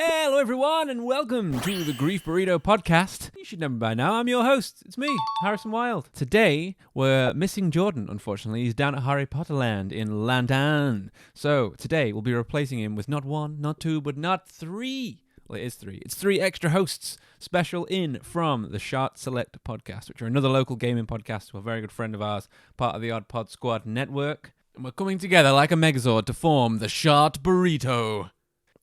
Hello everyone and welcome to the Grief Burrito podcast. You should know me by now, I'm your host. It's me, Harrison Wilde. Today, we're missing Jordan, unfortunately. He's down at Harry Potter Land in London. So, today we'll be replacing him with not one, not two, but not three. Well, it is three. It's three extra hosts, special in from the Shart Select podcast, which are another local gaming podcast to a very good friend of ours, part of the Odd Pod Squad network. And we're coming together like a megazord to form the Shart Burrito.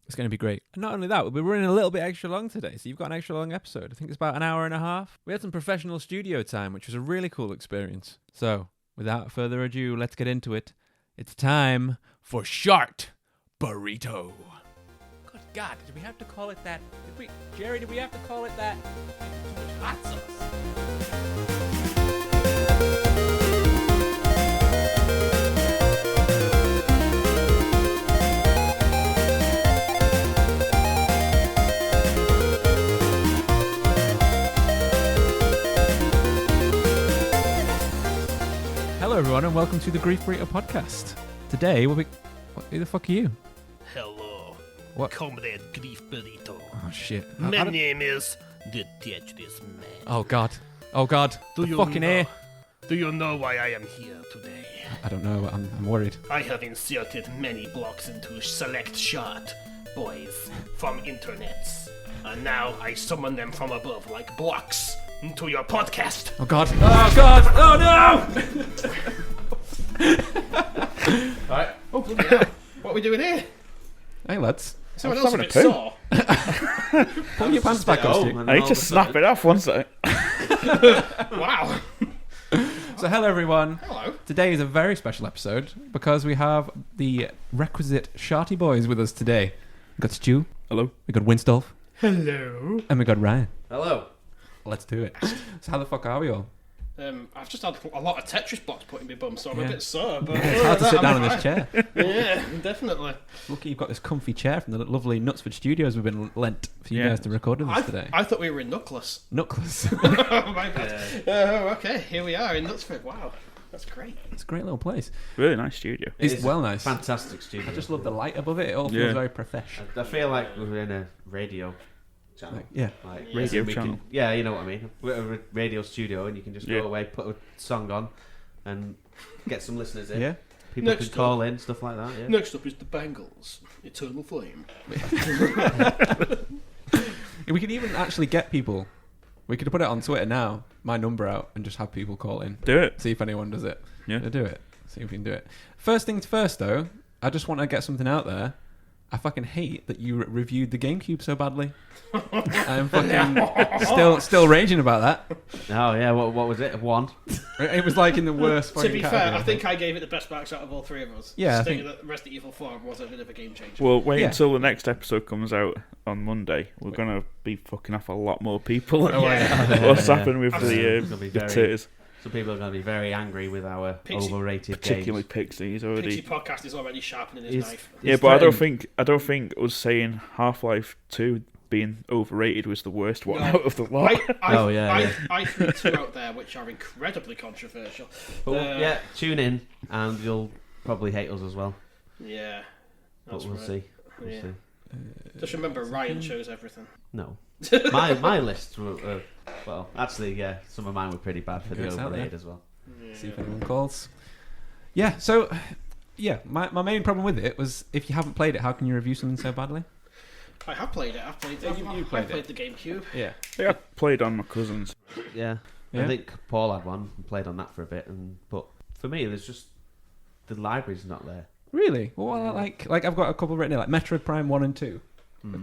It's going to be great. And not only that, we'll be running a little bit extra long today. So you've got an extra long episode. I think it's about an hour and a half. We had some professional studio time, which was a really cool experience. So, without further ado, let's get into it. It's time for Shart Burrito. Good God, did we have to call it that? Jerry, did we have to call it that? Too much hot sauce. Hello everyone and welcome to the Grief Burrito podcast. Today we'll be... who the fuck are you? Hello, What? Comrade Grief Burrito. Oh shit. My name is the Tetris Man. Oh god. Oh god. Do The you fucking know, air. Do you know why I am here today? I don't know, but I'm worried. I have inserted many blocks into Select Shart, boys, from internets. And now I summon them from above like blocks into your podcast. Oh god. Oh god. Oh no! Alright. Oh, bloody hell. What are we doing here? Hey lads. Someone I'm else a having bit a poo. sore. Pull your pants back up, Stu. I need to snap it off one sec. Wow. So hello everyone. Hello. Today is a very special episode because we have the requisite Sharty boys with us today. We got Stu. Hello. We got Winstolf. Hello. And we got Ryan. Hello. Let's do it. So how the fuck are we all? I've just had a lot of Tetris blocks put in my bum, so I'm Yeah. a bit sore. But It's hard to sit down in this chair. Yeah, definitely. Lucky you've got this comfy chair from the lovely Knutsford Studios we've been lent for you Yeah. guys to record with us today. I thought we were in Knuckles. Knuckles. Oh, my bad. Oh, okay. Here we are in Knutsford. Wow. That's great. It's a great little place. Really nice studio. It's is well nice. Fantastic studio. I just love the light above it. It all feels Yeah. very professional. I feel like we're in a radio channel. Like, yeah. Like, Radio we channel. Can, yeah, you know what I mean. We're a radio studio, and you can just Yeah. go away, put a song on, and get some listeners in. Yeah. People Next can call in, stuff like that. Yeah. Next up is the Bengals. Eternal Flame. We could even actually get people. We could put it on Twitter now, my number out, and just have people call in. Do it. See if anyone does it. Yeah. Do it. See if we can do it. First things first, though, I just want to get something out there. I fucking hate that you reviewed the GameCube so badly. I'm fucking still raging about that. Oh yeah. What was it? One. It was like in the worst To fucking be fair, category, I think I gave it the best marks out of all three of us. Yeah, I Stating think- that Resident Evil 4 was a bit of a game changer. Well, wait Yeah. until the next episode comes out on Monday. We're going to be fucking off a lot more people. Oh, yeah. What's happened with Absolutely. It's gonna be the very- tiers. Some people are going to be very angry with our Pixie- overrated Particularly games. Pixies Pixie already. Podcast is already sharpening his He's- knife. Yeah, he's but I threatened- don't think us saying Half-Life 2 being overrated was the worst one No. out of the lot. I threw two out there which are incredibly controversial. But yeah, tune in, and you'll probably hate us as well. Yeah. But That's we'll right. see. We'll Yeah. see. Just remember, Ryan chose everything. No. my lists were well, actually, yeah, some of mine were pretty bad for the It's out overrated there. as well. See if anyone calls. Yeah, so, yeah, my main problem with it was if you haven't played it, how can you review something so badly? I have played it. I've played it. Yeah, you played I played the GameCube. Yeah. Yeah, I played on my cousin's. Yeah. Yeah. I think Paul had one and played on that for a bit, but for me, there's just the library's not there. Really? Well, like I've got a couple written here, like Metroid Prime 1 and 2.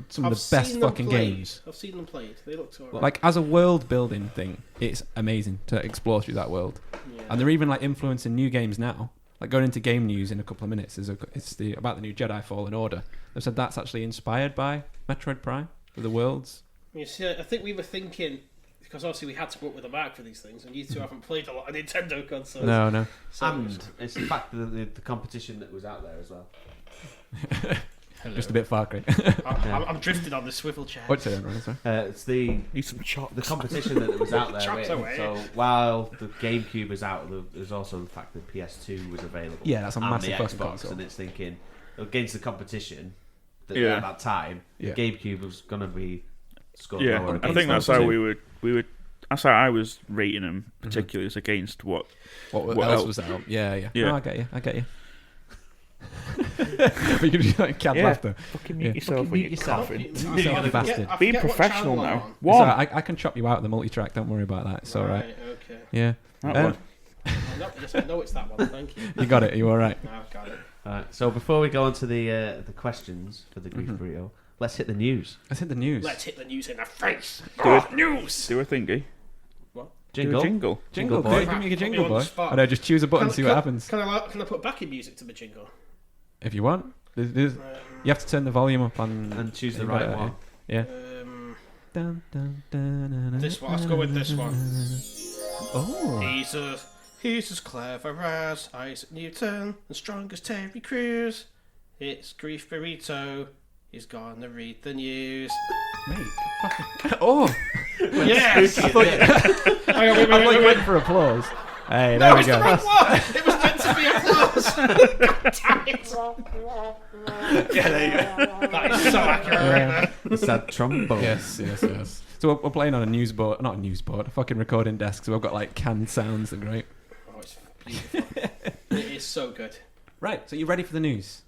Some of the best seen them fucking played. games. I've seen them played. They look alright. Like, as a world building thing, it's amazing to explore through that world. Yeah. And they're even like influencing new games now. Like going into game news in a couple of minutes it's about the new Jedi Fallen Order. They've said that's actually inspired by Metroid Prime with the worlds. You see, I think we were thinking, because obviously we had to go up with a mark for these things, and you two haven't played a lot of Nintendo consoles. No. So And it's the fact that the competition that was out there as well. Just a bit Far Cry. I'm drifting on the swivel chair. What's it, Ryan? Sorry. It's the Need some chops. the competition that was out there. Chops away. So while the GameCube is out, there's also the fact that PS2 was available. Yeah, that's a and massive the fucking Xbox, console. and it's thinking against the competition, at that time, Yeah. GameCube was going to be scored Yeah, lower. I think that's how we would. That's how I was rating them, particularly as against what What else? else was out? Yeah. Yeah. No, I get you. But you could be like canned laughter. Fucking mute yourself Fucking when mute you're yourself. coughing. You bastard. I Being forget what professional channel I'm now. on. One. I can chop you out of the multi-track. Don't worry about that. It's all right. Okay. Yeah. That one. I know it's that one. Thank you. You got it. You all right? No, I've got it. Alright, so before we go on to the questions for the Grief Burrito, let's hit the news. Let's hit the news. Let's hit the news in the face. Do it. News. Do a thingy. Jingle. Do a jingle. Jingle boy. boy. Give me a Put me jingle on the boy. spot. I know. Just choose a button and see what happens. Can I put backing music to the jingle? If you want. You have to turn the volume up on And choose the you right got it, one. Yeah. Dun, this one. Let's go with this one. Oh. He's as clever as Isaac Newton and strong as Terry Crews. It's Grief Burrito. He's gonna read the news. Mate. Oh. Yes. I thought you went for applause. Hey, there we go. It was meant to be applause. God damn it. Yeah, there you go. That is so accurate. Yeah. Sad trombone. Yes. So we're playing on a news board, not a news board, a fucking recording desk. So we've got like canned sounds and great. Oh, it's beautiful. It is so good. Right. So you ready for the news?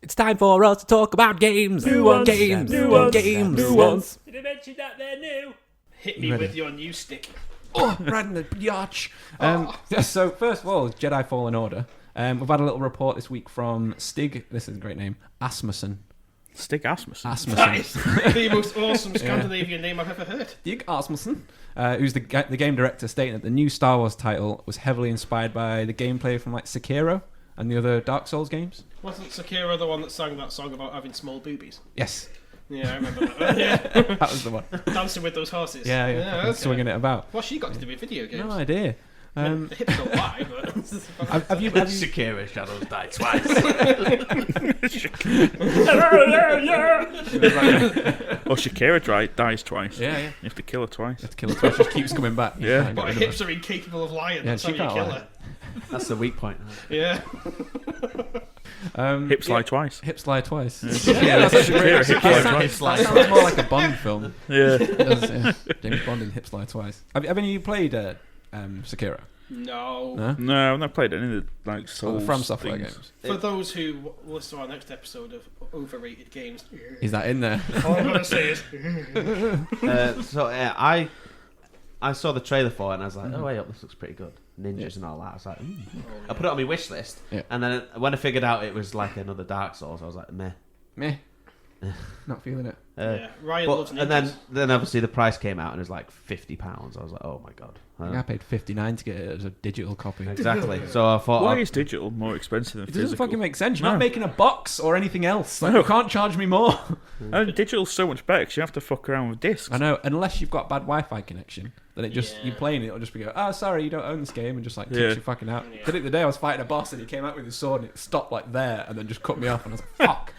It's time for us to talk about games. New ones. Games. New ones. Did I mention that they're new? Hit me Ready? with your news stick. Oh, right in the biatch. So first of all, Jedi Fallen Order. We've had a little report this week from Stig. This is a great name. Asmussen. Stig Asmussen. That is the most awesome Scandinavian name I've ever heard. Stig Asmussen, who's the game director, stating that the new Star Wars title was heavily inspired by the gameplay from like Sekiro and the other Dark Souls games. Wasn't Sekiro the one that sang that song about having small boobies? Yes, Yeah, I remember that. Yeah. that was the one. Dancing with those horses. Yeah, okay. swinging it about. What's she got to do with video games? No idea. The hips don't lie, but... Have you Shakira Shadows Die Twice. Or Shakira dies twice. Yeah. You have to kill her twice. Let's kill her twice. She keeps coming back. You Yeah. can't get But her rid of her. hips are incapable of lying. Yeah, That's how she you can't kill lie. her. That's the weak point. Yeah. Hips lie twice. Hips lie twice. Yeah, that's actually Shakira, great. hips lie That twice. sounds more like a Bond film. Yeah. It does, yeah. James Bond in Hips Lie Twice. Have any of you played Sekiro? No. No? No, I've not played any of the like Oh, Souls the From Software things. games. For those who listen to our next episode of overrated games, Is that in there? all I'm gonna say is I saw the trailer for it and I was like, oh wait, this looks pretty good. Ninjas and all that. I was like, I put it on my wish list. Yeah. And then when I figured out it was like another Dark Souls, I was like, meh. Meh. Not feeling it. yeah, Ryan loves ninjas. And then obviously the price came out and it was like £50. I was like, oh my god. I think I paid $59 to get it as a digital copy. Exactly. So I thought, Why is digital more expensive than It doesn't physical? fucking make sense. You're No. not making a box or anything else. Like, No. you can't charge me more. And digital's so much better because you have to fuck around with discs. I know, unless you've got bad Wi-Fi connection, then it just you Yeah. play and it'll just be go, oh sorry, you don't own this game, and just like kicks Yeah. you fucking out. Yeah. Did it the day I was fighting a boss and he came out with his sword and it stopped like there and then just cut me off and I was like, fuck.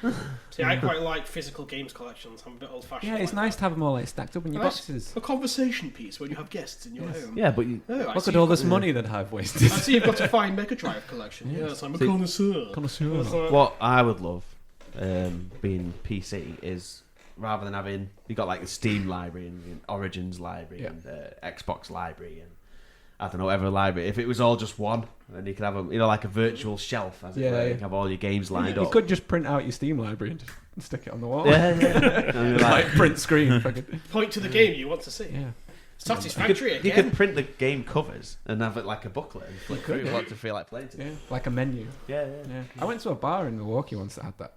See, I quite like physical games collections. I'm a bit old-fashioned. Yeah, it's like nice to have them all like stacked up in your Nice. boxes. A conversation piece when you have guests in your Yes. home. yeah, but you, Oh, I Look see at all you've this got- money that I've wasted. I see you've got a fine Mega Drive collection. Yes. Yes, I'm a See- connoisseur. Connoisseur. So- what I would love being PC is rather than having you got like the Steam library and Origins library Yeah. and Xbox library and I don't know whatever library. If it was all just one, then you could have like a virtual shelf as it Yeah, were. yeah. You can have all your games lined You up. could just print out your Steam library and just stick it on the wall. Yeah, yeah. And you're like like, print screen. fucking- Point to the game you want to see. yeah. Satisfactory you again. could print the game covers and have it like a booklet and flip could, through yeah. what to feel like playing today. Yeah, like a menu. Yeah, Yeah. I went to a bar in Milwaukee once that had that.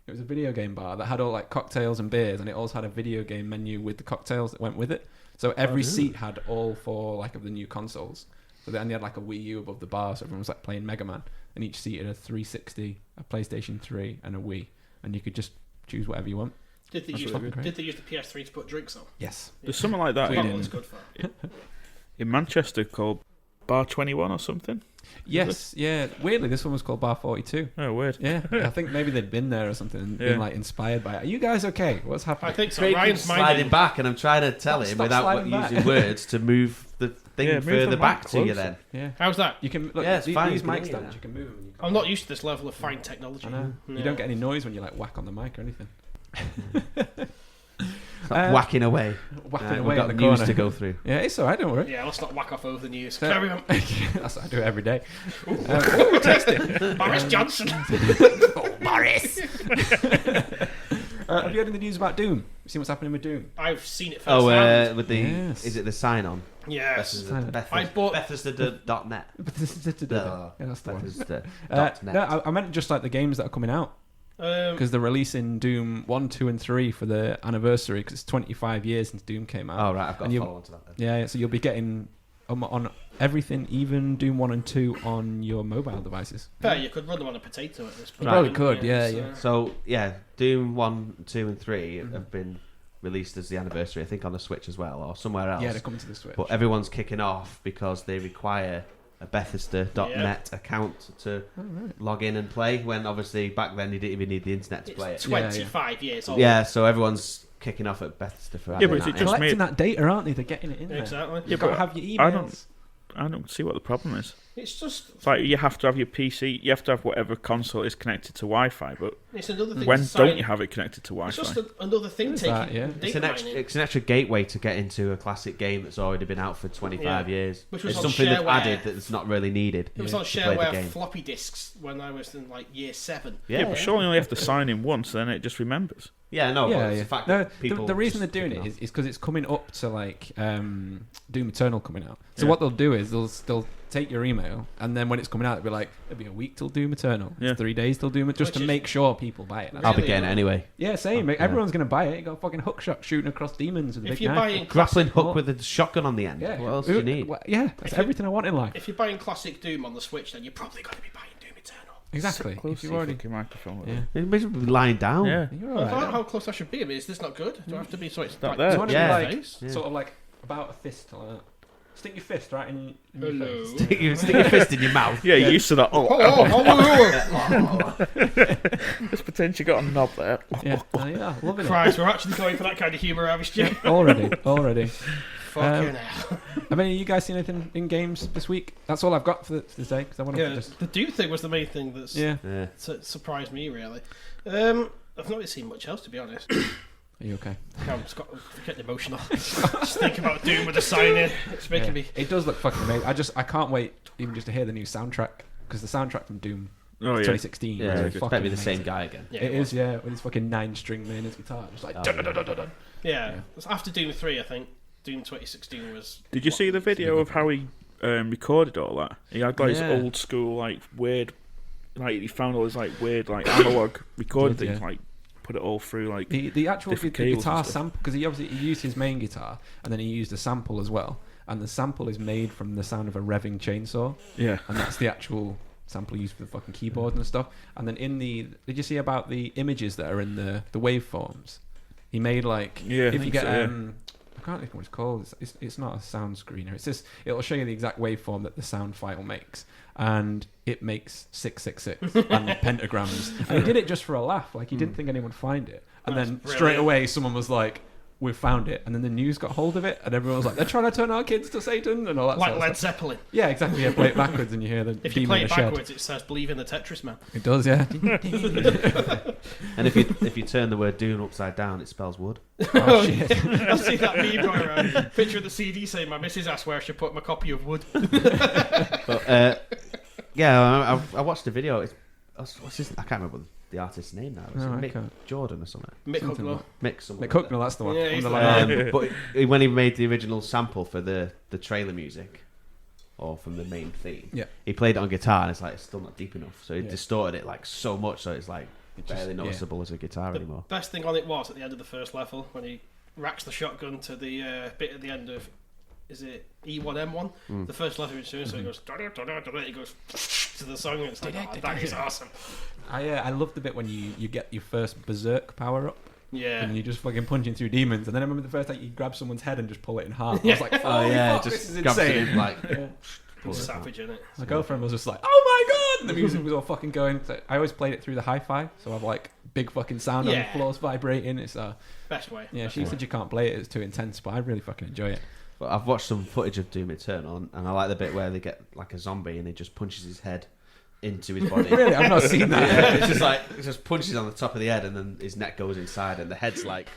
It was a video game bar that had all like cocktails and beers, and it also had a video game menu with the cocktails that went with it. So every seat had all four like of the new consoles. So then they had like a Wii U above the bar, so everyone was like playing Mega Man, and each seat had a 360, a PlayStation 3, and a Wii, and you could just choose whatever you want. Did they That's use really great. Did they use the PS3 to put drinks on? Yes. There's something like that That Clean one's in. good for. in Manchester called Bar 21 or something. Yes. Yeah. Weirdly, this one was called Bar 42. Oh, weird. Yeah. I think maybe they'd been there or something and Yeah. been like inspired by it. Are you guys okay? What's I happening? think so. Craig Ryan's keeps sliding minding. back, and I'm trying to tell him Stop without sliding using back. words to move the thing Yeah, move further the back mic to you. closer. Then Yeah. How's that? You can look. Yeah, it's fine, These you can mic hear stands that. you can move them. And you can I'm not used to this level of fine technology. I know. You don't get any noise when you like whack on the mic or anything. Whacking away. Whacking We've away got in the news corner. to go through. Yeah, it's alright, don't worry. Yeah, let's not whack off over the news. So- Carry on. That's what I do every day. Boris Johnson. Boris. Have you heard any news about Doom? You seen what's happening with Doom? I've seen it Oh, firsthand. with the Yes. is it the sign on? Yes. Bethesda.net. Yeah, that's the one. Bethesda.net. No, I meant just like the games that are coming out. Because they're releasing Doom 1, 2, and 3 for the anniversary, because it's 25 years since Doom came out. Oh right, I've got And to you- follow on to that. Then. Yeah, so you'll be getting on everything, even Doom 1 and 2 on your mobile devices. Yeah, you could run them on a potato at this point. Right. Probably could, yeah. So yeah, Doom 1, 2, and 3 have been released as the anniversary. I think on the Switch as well, or somewhere else. Yeah, they're coming to the Switch. But everyone's kicking off because they require a Bethesda.net account to log in and play. When obviously back then you didn't even need the internet to play It's it. 25 years old. Yeah, so everyone's kicking off at Bethesda for Yeah, having but is that it in. just collecting me? that data, aren't they? They're getting it in there. Exactly. You've got to have your I emails. I don't see what the problem is. It's just. It's like you have to have your PC, you have to have whatever console is connected to Wi-Fi, but It's another thing. when to sign- don't you have it connected to It's Wi-Fi? just another thing Is taking that, yeah? data It's an, mining. it's an extra gateway to get into a classic game that's already been out for 25 years. Which was it's on something they've shareware. added that's not really needed. It was on to play the shareware game. floppy disks when I was in like year 7. Yeah, but surely you only have to sign in once, then it just remembers. Yeah, no, Yeah, but it's yeah. the fact No, that people the reason they're just doing kicking it off. is because it's coming up to like Doom Eternal coming out. So Yeah. what they'll do is they'll take your email, and then when it's coming out, it'll be like it'll be a week till Doom Eternal. Yeah. It's 3 days till Doom, just Which to is- make sure people buy it. That's I'll it. be getting it anyway. Yeah, same. Yeah. Everyone's gonna buy it. You got a fucking hookshot shooting across demons with a If big you're knife. buying Grappling classic, hook with a shotgun on the end. Yeah. What else do you need? Yeah, that's everything I want in life. if you're buying classic Doom on the Switch, then you're probably going to be buying Doom Eternal. Exactly. Sit close If to you've your already, fucking microphone. yeah, You may as well be lying down. Yeah. you're I don't know alright. how close I should be. I mean, is this not good? Do I have to be so it's Not like, there. You want to Yeah. be like face? sort of like about a fist like that. Stick your fist right in your Hello. face. Stick your fist in your mouth. Yeah, you're used to that. Oh, Oh, oh, oh, just pretend you got a knob there. Yeah, yeah, loving it. Christ, we're actually going for that kind of humour, are we, Stu? Already. Fucking hell. Have any of you guys seen anything in games this week? That's all I've got for this day because I want to Yeah, just. the Doom thing was the main thing that's Yeah. Yeah. surprised me, really. I've not really seen much else, to be honest. Are you okay? I'm getting emotional. Just think about Doom with the sign in. It's making me. It does look fucking amazing. I can't wait even just to hear the new soundtrack because the soundtrack from Doom Oh yeah. 2016 Yeah, was it's fucking better be the same amazing. guy again. Yeah, It is, yeah, with his fucking 9-string main his guitar, just like. Oh, dun, dun, dun, dun, dun. Yeah. It was after Doom 3, I think. Doom 2016 was. Did you see the video of how he recorded all that? He had like Yeah. his old school, like weird, like he found all his like weird, like analog recording Did, things, yeah. like put it all through, like The actual different the cables guitar and stuff. sample because he obviously used his main guitar and then he used a sample as well, and the sample is made from the sound of a revving chainsaw, yeah. and that's the actual sample used for the fucking keyboard and stuff. And then did you see about the images that are in the waveforms? He made like Yeah, I if you think get so, yeah. I can't think what it's called. It's not a sound screener. It's just it'll show you the exact waveform that the sound file makes, and it makes 666 and pentagrams. And he did it just for a laugh. Like he didn't think anyone would find it, and That's then brilliant. straight away someone was like, "We've found it," and then the news got hold of it, and everyone was like, "They're trying to turn our kids to Satan," and all that. Like sort of Led stuff. Zeppelin. Yeah, exactly. Yeah, play it backwards, and you hear the If you demon play in it the shed. backwards, it says "Believe in the Tetris Man." It does, yeah. And if you turn the word Doom upside down, it spells wood. Oh shit. I see that meme going around. Picture of the CD saying, "My missus asked where I should put my copy of Wood." But yeah, I watched the video. What's his? I can't remember the artist's name now. Was No, it I Mick can't. Jordan or something? Mick Something Hucknall. Mick something. Mick Hucknall, that's the one. Yeah, he's Underline the- that. But when he made the original sample for the trailer music, or from the main theme, Yeah. he played it on guitar, and it's like it's still not deep enough. So he Yeah. distorted it like so much, so it's like It just- barely yeah. noticeable as a guitar The anymore. best thing on it was at the end of the first level when he racks the shotgun to the bit at the end of. Is it E1M1? The first letter in tune, so he goes. He goes to the song, and it's like, oh, that is awesome. I love the bit when you get your first berserk power up. Yeah. And you're just fucking punching through demons. And then I remember the first time you grab someone's head and just pull it in half. I Yeah. was like, Oh holy yeah, fuck, just this is grabs it insane. in, like Yeah. pulls it Savage, isn't it? My girlfriend was just like, oh my god! And the music was all fucking going. So I always played it through the hi-fi, so I've like big fucking sound on Yeah. the floors vibrating. It's Best way. yeah. Best She way. said you can't play it; it's too intense. But I really fucking enjoy it. But I've watched some footage of Doom Eternal, and I like the bit where they get like a zombie and he just punches his head into his body. Really? I've not seen that. Yeah, it's just like it just punches on the top of the head, and then his neck goes inside, and the head's like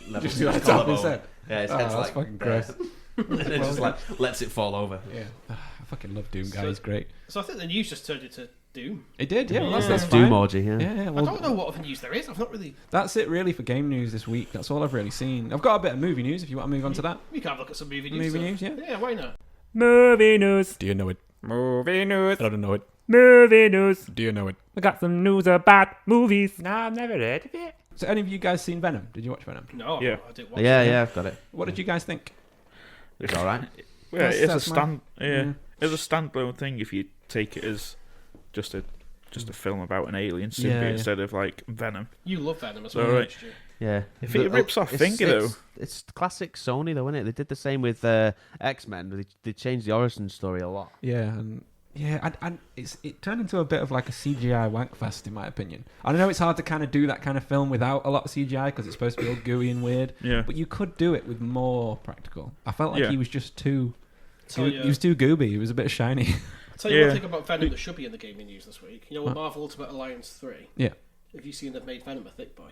level Just to on his top of his collarbone. head. Yeah, his Oh, head's that's like fucking gross. and it just like lets it fall over. Yeah. I fucking love Doom guy. So- He's great. So I think the news just turned into Doom. It did, yeah. Well, Yeah. that's It's fine. Doom orgy, yeah. Yeah, I well, don't know what other news there is. I've not really. that's it really for game news this week. That's all I've really seen. I've got a bit of movie news if you want to move on to that. We can have a look at some movie news. Movie stuff. news, yeah. Yeah, why not? Movie news. Do you know it? Movie news. I don't know it. Movie news. Do you know it? I got some news about movies. No, I've never heard of it. So any of you guys seen Venom? Did you watch Venom? No, Yeah. I didn't watch Yeah, it. yeah, I've got it. What did you guys think? It's all right. Yeah, That's- it's a that's my- stand. Yeah, Yeah. it's a standalone thing if you take it as just a film about an alien symbiote Yeah, yeah. instead of like Venom. You love Venom as So, well, right. don't you? Yeah. If it rips off Finger, though. It's classic Sony, though, isn't it? They did the same with X-Men. They changed the origin story a lot. Yeah, and it turned into a bit of like a CGI wankfest in my opinion. I know it's hard to kind of do that kind of film without a lot of CGI because it's supposed to be all gooey and weird. Yeah. But you could do it with more practical. I felt like Yeah. he was just too. Tell He you, was too gooby. He was a bit shiny. tell you Yeah. one thing about Venom that should be in the gaming news this week. You know what What? Marvel Ultimate Alliance 3? Yeah. Have you seen they've made Venom a thick boy?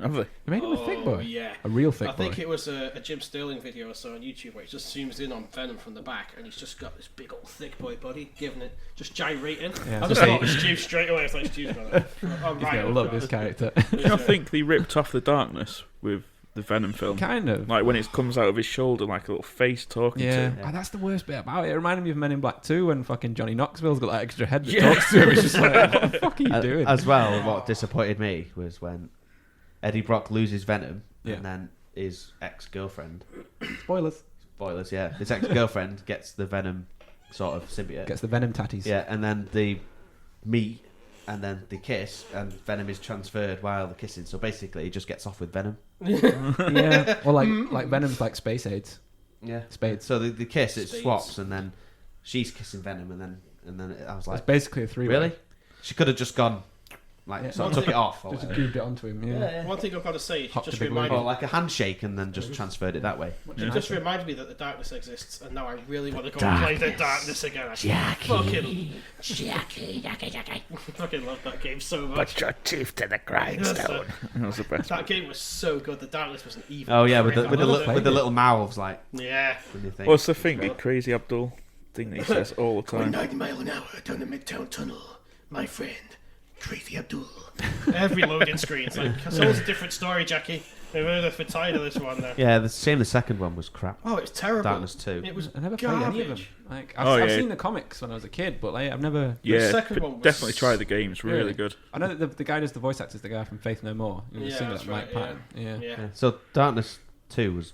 Have they? He made him a thick boy. Yeah. A real thick I boy. think it was a Jim Sterling video I saw on YouTube where it just zooms in on Venom from the back and he's just got this big old thick boy body, giving it, just gyrating. Yeah, I so just say- thought it was Stu straight away. I thought Stu's got it. Oh, He's right, gonna I've love got this it. character. I think they ripped off the darkness with the Venom film. Kind of. Like when it comes out of his shoulder, like a little face talking Yeah, to him. and that's the worst bit about it. It reminded me of Men in Black 2 when fucking Johnny Knoxville's got that extra head that Yeah. talks to him. It's just like, what the fuck are you doing? As well, what disappointed me was when Eddie Brock loses Venom, Yeah. and then his ex-girlfriend, Spoilers. spoilers, yeah, his ex-girlfriend gets the Venom sort of symbiote. Gets the Venom tatties. Yeah, and then they meet, and then they kiss, and Venom is transferred while they're kissing. So basically, he just gets off with Venom. Yeah. Or like Venom's like space aids. Yeah, Spades. So the kiss, it Spades. swaps, and then she's kissing Venom, and then I was It's like, basically a three-way. really? She could have just gone, like, Yeah. sort of One took thing- it off, or Just whatever. grooved it onto him. Yeah. One thing I've got to say, it Hop just to big reminded Or like a handshake, and then just transferred it that way. It just reminded me that the darkness exists, and now I really want to go and play the darkness again. I fucking love that game so much. Put your teeth to the grindstone. That was the best. That game was so good. The darkness was an evil. Oh yeah, with the prick. with I the, loved li- it. with the little mouths, like Yeah. when you think. What's the thing? The crazy Abdul thing that he says all the Going time. 90 miles an hour down the Midtown Tunnel, my friend, Crazy Abdul. Every loading screen, it's like, it's always a different story, Jackie. We're tired of this one now. Yeah, the second one was crap. Oh, it's terrible. Darkness 2. It was I never played any of them. garbage. Like Oh, I've yeah. seen the comics when I was a kid, but like, I've never. Yeah, second one was- definitely try the game. It's really Really? good. I know that the guy does the voice actor is the guy from Faith No More. You know, the Yeah, singer, that's Mike right, Patton. Yeah. Yeah. So Darkness 2 was,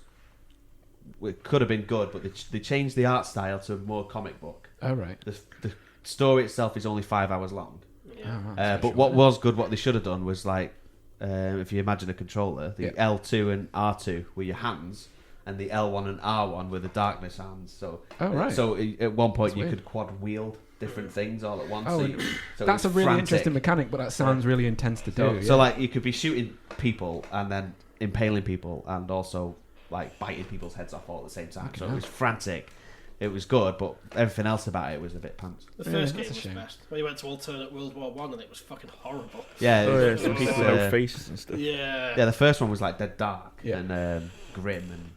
it could have been good, but they changed the art style to more comic book. Oh right. The story itself is only 5 hours long. Yeah. Oh, wow. But what was good, what they should have done was like, if you imagine a controller, the Yeah. L2 and R2 were your hands, and the L1 and R1 were the darkness hands. So, Oh, right. So at one point That's you weird. could quad wield different things all at once. Oh, so and so that's a it's really frantic. interesting mechanic, but that sounds really intense to do. So like you could be shooting people and then impaling people and also like biting people's heads off all at the same time. Fucking So hell. it was frantic. It was good, but everything else about it was a bit pants. The Yeah, first that's game a was shame. best. When you went to alternate World War One, and it was fucking horrible. Yeah, Oh, it yeah, was- some it people was, with no faces and stuff. Yeah. yeah, the first one was like dead dark Yeah. and grim, and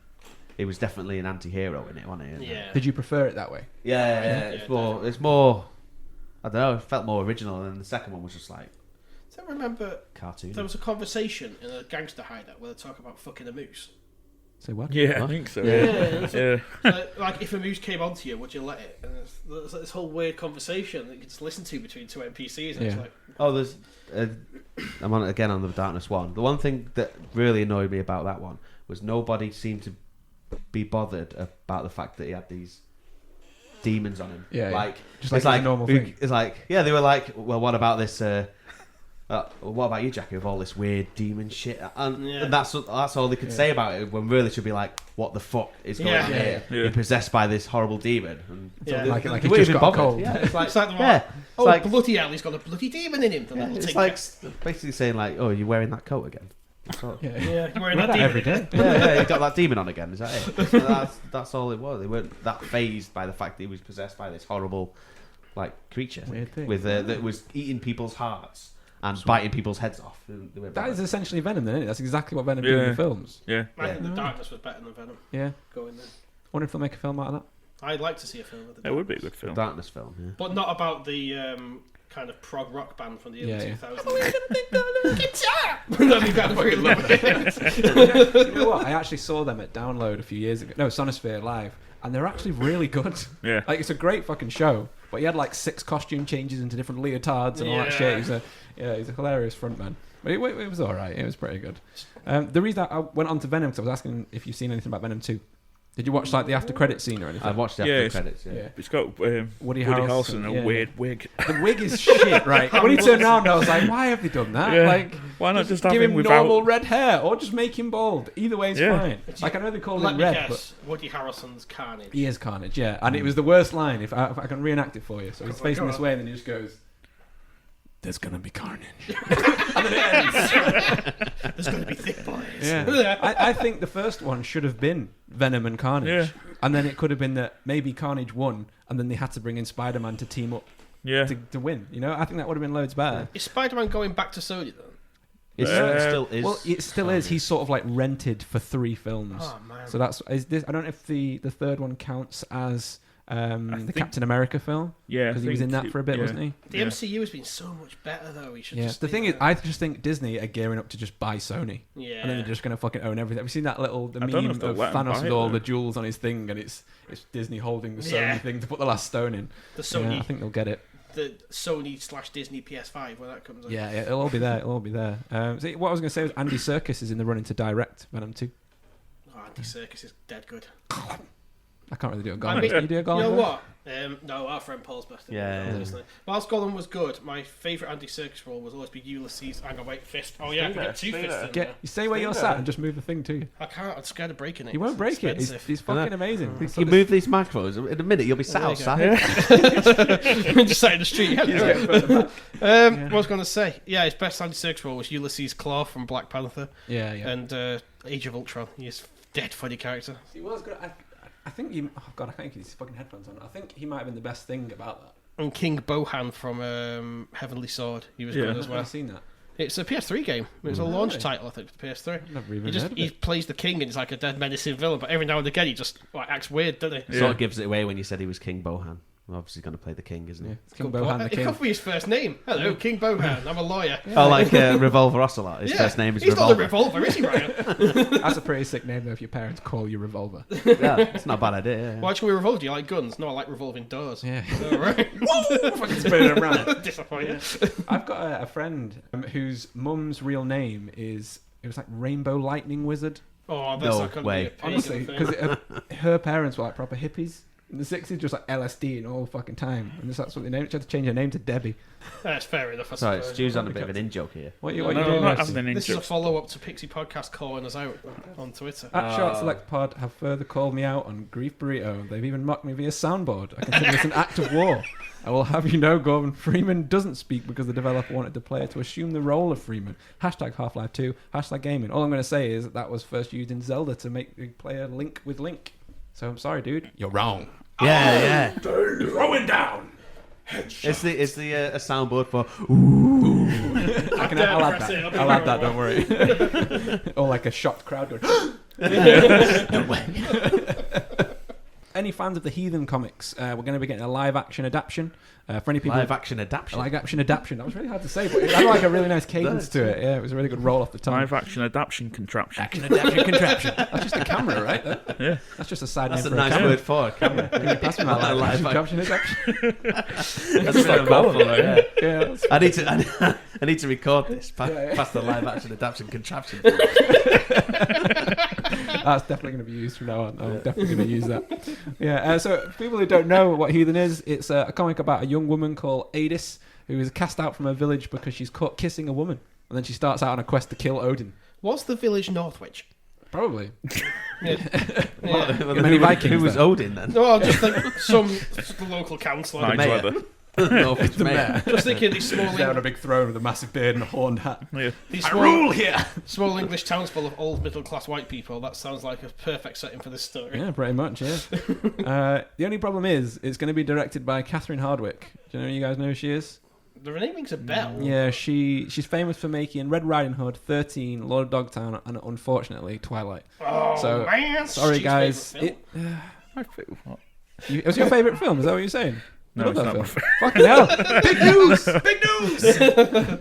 it was definitely an anti-hero in it, wasn't it? And, Yeah. Did you prefer it that way? yeah, Yeah, it's more. It's more. I don't know. It felt more original, and the second one was just like So I remember cartoon. there was a conversation in a gangster hideout where they talk about fucking a moose. Say what? Yeah, I What? think so. Yeah. Yeah. Yeah. Like if a moose came onto you, would you let it? And there's like this whole weird conversation that you could just listen to between two NPCs. And it's Yeah. like, Oh, there's. I'm on again on the Darkness one. The one thing that really annoyed me about that one was nobody seemed to be bothered about the fact that he had these demons on him. Yeah, yeah. like Just it's like a normal thing. It's like yeah, they were like, well, what about this? What about you, Jackie, with all this weird demon shit? And Yeah. that's all they could say about it. When really it should be like, what the fuck is going Yeah. on here? Yeah. You're possessed by this horrible demon. And so Yeah. they- Like they he weren't just even got a bothered. cold. Yeah, it's like it's like, yeah, it's it's like bloody hell, he's got a bloody demon in him. The little it's tinker. like basically saying like, oh, you're wearing that coat again. That's all. Yeah. Yeah, you're wearing Wear that that demon every in day. it. Yeah, you got that demon on again. Is that it? So that's all it was. They weren't that phased by the fact that he was possessed by this horrible, like creature Weird thing. with that was eating people's hearts and biting people's heads off. That is essentially Venom, then, isn't it? That's exactly what Venom did in the films. Yeah. I think the darkness was better than Venom. Yeah. Going there. Wonder if they'll make a film out of that. I'd like to see a film with the It would be a good film. Darkness film, yeah. but not about the kind of prog rock band from the early 2000s. That'd be kind of fucking lovely. You know what? I actually saw them at Download a few years ago. No, Sonosphere Live. And they're actually really good. Yeah. Like, it's a great fucking show. But he had like 6 costume changes into different leotards and all that shit. He's a hilarious frontman. But it was alright. It was pretty good. The reason I went on to Venom, because I was asking if you've seen anything about Venom 2. Did you watch like the after credit scene or anything? I watched the after credits. Yeah. It's got Woody Harrelson and yeah. a weird wig. The wig is shit, right? When he turned around, I was like, "Why have they done that? Yeah. Like, Why not just have give him him without normal red hair, or just make him bald? Either way is fine. Like, I know they call Let him me red, guess. Woody Harrelson's Carnage. but he is Carnage, yeah. And it was the worst line. If I can reenact it for you, so he's Oh, facing go this on. way, and then he just goes, "There's gonna be carnage," and then it ends. There's going to be thick boys. Yeah. I think the first one should have been Venom and Carnage. Yeah. And then it could have been that maybe Carnage won, and then they had to bring in Spider-Man to team up Yeah. to win. You know, I think that would have been loads better. Is Spider-Man going back to Sony then? It still is. Well, it still is. He's sort of like rented for 3 films. Oh man. So is this? I don't know if the third one counts as the think- Captain America film. Yeah. Because he was in that for a bit, wasn't he? The MCU has been so much better though. We should Yeah. just The do thing that. is, I just think Disney are gearing up to just buy Sony, yeah. and then they're just going to fucking own everything. Have you seen that the I don't know meme if they'll of let 'em Thanos buy with it, all though. the jewels on his thing, and it's Disney holding the Sony Yeah. thing to put the last stone in? the Yeah, Sony, I think they'll get it. the Sony / Disney PS5 when that comes out. Yeah, it'll all be there. It'll all be there. So what I was going to say was Andy Serkis is in the running to direct Venom 2. Oh, Andy Serkis is dead good. I can't really do a I Gollum. mean, Can you do a You Gollum? know though? what? No, our friend Paul's birthday. Yeah. Obviously. Whilst Gollum was good, my favourite Andy Serkis role was always be Ulysses. Hang on, wait, fist. Oh yeah, I can get 2 Stay fists there. in there. You stay where you're sat and just move the thing to you. I can't. I'm scared of breaking it. You won't It's break it. expensive. He's fucking amazing. If you move these microphones, in a minute you'll be sat There you go. outside. Just sat in the street. Hello. What I was going to say, yeah, his best Andy Serkis role was Ulysses Claw from Black Panther Yeah, yeah. and Age of Ultron. He's dead funny character. He was good. I think he. Oh god, I can't get his fucking headphones on. I think he might have been the best thing about that. And King Bohan from Heavenly Sword. He was Yeah. good I've as never well. seen that. It's a PS3 game. It was a launch Really? title, I think, for the PS3. I've never He even just heard of he it. plays the king and he's like a dead menacing villain, but every now and again he just like acts weird, doesn't he? Sort of gives it away when you said he was King Bohan. Well, obviously going to play the king, isn't he? Yeah, it's King But Bohan the it King. could be his first name. Hello, King Bohan. I'm a lawyer. Oh, like Revolver Ocelot. His Yeah. first name is He's Revolver. not a revolver, is he, Ryan? That's a pretty sick name though. If your parents call you Revolver. Yeah, it's not a bad idea. Yeah. Why should we revolve? Do you like guns? No, I like revolving doors. Yeah. All right. Fucking spinning around. Disappointing. I've got a friend whose mum's real name is. It was like Rainbow Lightning Wizard. Oh, that's No not going way. to be a pagan Honestly, thing. because her parents were like proper hippies. In the 60s, just like LSD and all fucking time. And that's what they named. She had to change her name to Debbie. That's fair enough. I Sorry, suppose. Stu's on a bit of an in-joke here. What you No, doing? I'm not Ross? having an This is a intro. follow-up to Pixie Podcast calling us out on Twitter. At Shart Select Pod have further called me out on Grief Burrito. They've even mocked me via soundboard. I consider this an act of war. I will have you know, Gordon Freeman doesn't speak because the developer wanted the player to assume the role of Freeman. Hashtag Half-Life 2. Hashtag gaming. All I'm going to say is that was first used in Zelda to make the player link with Link. So I'm sorry, dude. You're wrong. Yeah, yeah. Throwing down. It's the a soundboard for. I'll add that. I'll add that. Don't worry. Or like a shocked crowd going. No way. Any fans of the Heathen comics? We're going to be getting a live-action adaptation. For any people, Live action adaptation. live action adaptation. That was really hard to say, but it had like a really nice cadence to it. Yeah, it was a really good roll off the tongue. Live action adaptation contraption. Action adaptation contraption. That's just a camera, right? Yeah. That's just a side That's a name for nice a camera. word for a camera. Can you pass me my Live live action. action adaptation? That's a bit of a mouthful, yeah. Yeah, that's I need to record this. Yeah. Pass the live action adaptation contraption. That's definitely going to be used from now on. I'm definitely going to use that. Yeah. So, for people who don't know what Heathen is, it's a comic about a young woman called Adis who is cast out from her village because she's caught kissing a woman, and then she starts out on a quest to kill Odin. Was the village Northwich? Probably. Yeah. Yeah. Many Vikings, Who was then. Odin then? No, I'll just think some local councillor. Nigel mayor. Webber. No, it's The mayor. mayor. Just thinking these small, He's there on a big throne with a massive beard and a horned hat. Yeah. these I small, rule here. small English towns full of old middle-class white people. That sounds like a perfect setting for this story. Yeah, pretty much, yeah. The only problem is, it's going to be directed by Catherine Hardwicke. Do you guys know who she is? The name rings a bell. Yeah, she's famous for making Red Riding Hood, 13, Lord of Dogtown, and unfortunately, Twilight. Oh, So, man. Sorry, Steve's guys. favourite I think what? It was your favourite film, is that what you're saying? No, You it's love not. that film. Fucking hell. Big news! Big news! film.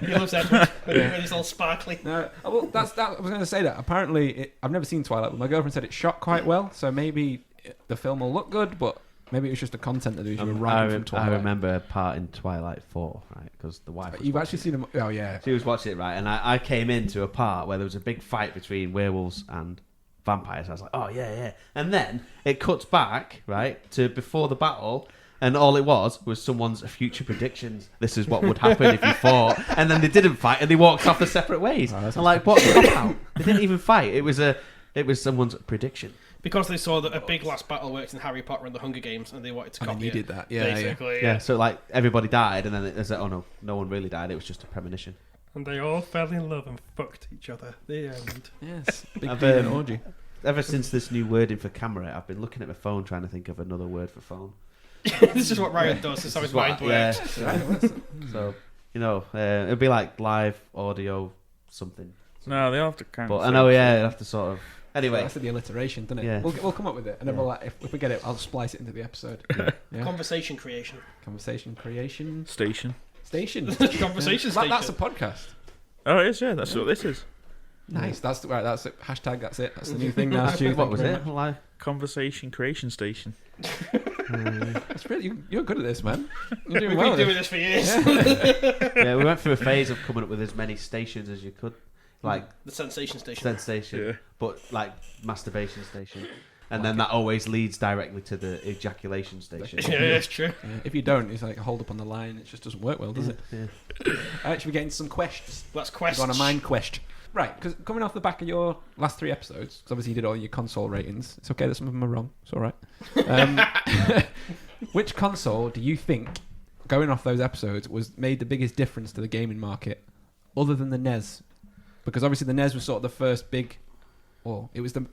He loves Edward. When he's all sparkly. No, well, I was going to say that. Apparently, I've never seen Twilight, but my girlfriend said it shot quite well, so maybe the film will look good, but maybe it was just the content that you were writing from Twilight. I remember a part in Twilight 4, right? Because the wife. Was You've watching actually seen them. Oh, yeah. She was watching it, right? And I came into a part where there was a big fight between werewolves and vampires. I was like, oh, yeah. And then it cuts back, right, to before the battle. And all it was someone's future predictions. This is what would happen if you fought. And then they didn't fight and they walked off their separate ways. Oh, I'm like, what? Cop out. They didn't even fight. It was someone's prediction. Because they saw that a big last battle worked in Harry Potter and the Hunger Games, and they wanted to And then copy you it. did that. Yeah, Basically, Yeah, so like everybody died, and then it was like, oh no one really died. It was just a premonition. And they all fell in love and fucked each other. The end. Yes. Big I've, demon orgy. Ever since this new wording for camera, I've been looking at my phone trying to think of another word for phone. This is what Ryan does. This is how his mind works. So, it'd be like live audio something. No, they have to kind But of. I know, yeah, you'd have to sort of. Anyway, That's the alliteration, doesn't it? Yeah. We'll come up with it, and then Yeah. we'll, if we get it, I'll splice it into the episode. Yeah. Conversation creation. Conversation creation Station. station. Conversation station. That's a podcast. Oh, it is, yeah. That's what this is. Nice. That's right. That's it. Hashtag. That's it. That's the new thing now. Stu. what Thank was you very it? much. Live. Conversation creation station. That's really, you're good at this, man. You're doing We've well. been at doing this for years. Yeah, we went through a phase of coming up with as many stations as you could, like The sensation station. sensation, Yeah. but like masturbation station, and then that always leads directly to the ejaculation station. Yeah, it's true. Yeah. If you don't, it's like a hold up on the line. It just doesn't work well, does it? Yeah. Actually, we're getting some questions. That's Go quest. on a mind quest. Right, because coming off the back of your last 3 episodes, because obviously you did all your console ratings. It's okay that some of them are wrong. It's all right. Which console do you think, going off those episodes, made the biggest difference to the gaming market, other than the NES? Because obviously the NES was sort of the first big, well, it was the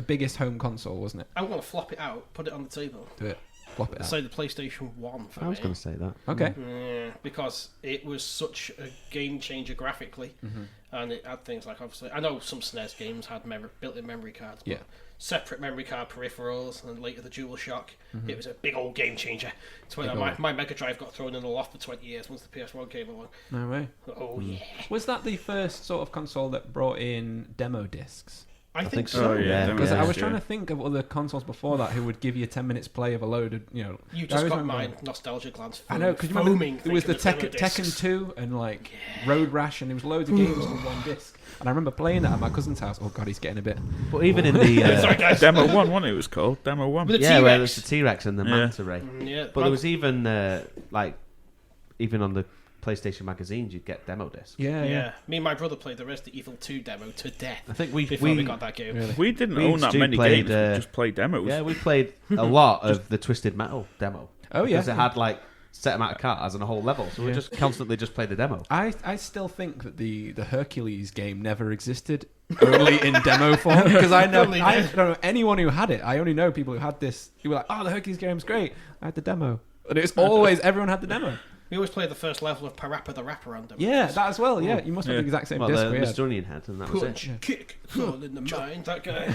biggest home console, wasn't it? I want to flop it out, put it on the table. Do it. Flop it out. Say the PlayStation 1 for I was me. going to say that. Okay. Yeah, because it was such a game changer graphically, Mm-hmm. and it had things like, obviously, I know some SNES games had built-in memory cards, but Yeah. separate memory card peripherals, and later the DualShock. Mm-hmm. It was a big old game changer. My Mega Drive got thrown in the loft for 20 years once the PS1 came along. No way. Oh yeah, Was that the first sort of console that brought in demo discs? I think so. Oh, yeah. Yeah. Because I was Yeah. trying to think of other consoles before that who would give you 10 minutes play of a load of, You I just always got remember- my nostalgia glands. I know, because you foaming remember there was the thinking of demo Tekken discs. 2 and like Road Rash, and there was loads of games on one disc. And I remember playing that at my cousin's house. Oh god, he's getting a bit. But even in the Sorry, guys. Demo 1, wasn't it? It was called Demo 1. With the yeah, where there's T-Rex. the T-Rex and the Yeah. manta ray. Yeah, But there was even even on the PlayStation magazines, you'd get demo discs. yeah. Me and my brother played the Resident Evil 2 demo to death I think we before we got that game. Really? We didn't We own that Stu many played, games. We just played demos. Yeah, we played a lot of the Twisted Metal demo. Oh yeah. Because it had like set amount of cards and a whole level, so we Yeah. just constantly just played the demo. I still think that the Hercules game never existed, only in demo form. Because I Probably don't did. know anyone who had it. I only know people who had this. You were like, oh, the Hercules game's great. I had the demo, and it was always everyone had the demo. We always played the first level of Parappa the Rapper on demo. Yeah, that as well. Yeah, you must have Yeah. the exact same Well, disc. the we had. Mr. Onion head, and that was Punch, it. kick, all in the mind. That guy.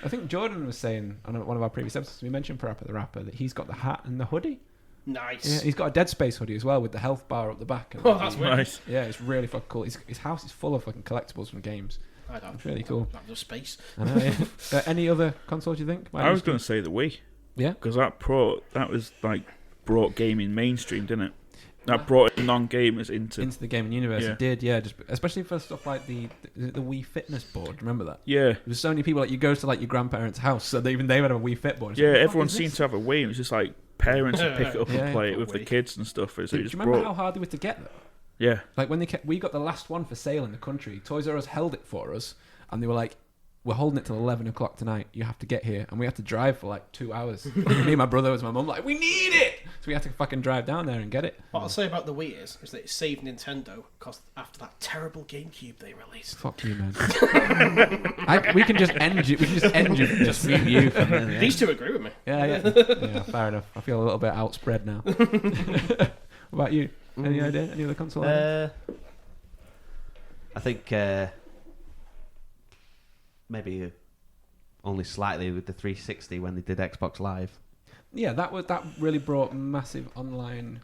I think Jordan was saying on one of our previous episodes, we mentioned Parappa the Rapper, that he's got the hat and the hoodie. Nice. Yeah, he's got a Dead Space hoodie as well with the health bar up the back. And Oh, that's weird. Nice. yeah, it's really fucking cool. His house is full of fucking collectibles from games. I don't. It's really cool. That was space. I know, yeah. Any other consoles you think? I was going to say the Wii. Yeah. Because that was like brought gaming mainstream, didn't it? That brought non-gamers into the gaming universe. Yeah. It did, yeah. Just especially for stuff like the Wii Fitness board. Remember that? yeah. There was so many people like you go to like your grandparents' house, so they would have a Wii Fit board. It's Yeah, like, what the fuck everyone is seemed this? to have a Wii, and it was just like parents would pick it up Yeah. and play it with Wii. the kids and stuff. So Do it you just remember brought, how hard they were to get though? yeah, Like when we got the last one for sale in the country, Toys R Us held it for us, and they were like, we're holding it till 11 o'clock tonight. You have to get here. And we had to drive for like 2 hours. Me and my brother was my mum like, we need it! So we had to fucking drive down there and get it. What I'll say about the Wii is that it saved Nintendo because after that terrible GameCube they released. Fuck you, man. We can just end you. We can just end you. Just mute you. Yeah. These two agree with me. Yeah. Yeah, fair enough. I feel a little bit outspread now. What about you? Any idea? Any other console? I think maybe only slightly with the 360 when they did Xbox Live. Yeah, that really brought massive online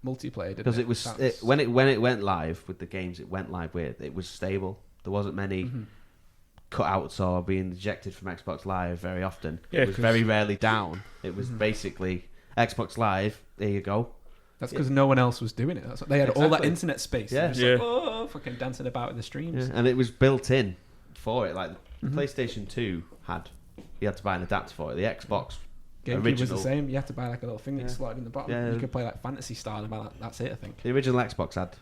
multiplayer, didn't it? Because when it went live with the games it went live with, it was stable. There wasn't many cutouts or being ejected from Xbox Live very often. Yeah, it was very rarely down. It was basically Xbox Live. There you go. That's because no one else was doing it. That's what, they had all that Exactly. internet space. Yeah. Just like, oh, fucking dancing about in the streams. Yeah, and it was built in for it. Like the PlayStation 2 you had to buy an adapter for it. The Xbox GameCube original was the same. You had to buy like a little thing that slotted in the bottom. Yeah. You could play like Fantasy Star and about that's it, I think. The original Xbox had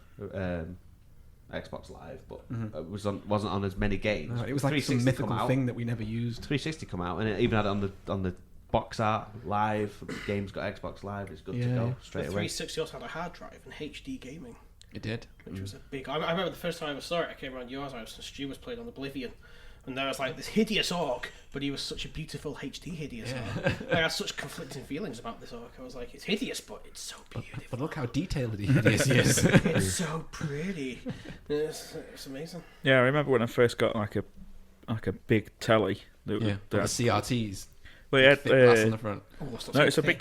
Xbox Live, but it wasn't on as many games. No, it was like some 360 mythical come out. thing that we never used. 360 come out, and it even had it on the box art live. The game's got Xbox Live. It's good to go The straight away. 360 also had a hard drive and HD gaming, It did. which was a big. I remember the first time I ever saw it. I came around yours house and Stu was playing on Oblivion, and there was like this hideous orc, but he was such a beautiful HD hideous orc. I had such conflicting feelings about this orc. I was like, it's hideous, but it's so beautiful. But look how detailed he is. It's so pretty. It's amazing. Yeah, I remember when I first got like a big telly. Yeah, the that CRTs. we had, Thick glass on the front. Oh, that's no, it's a big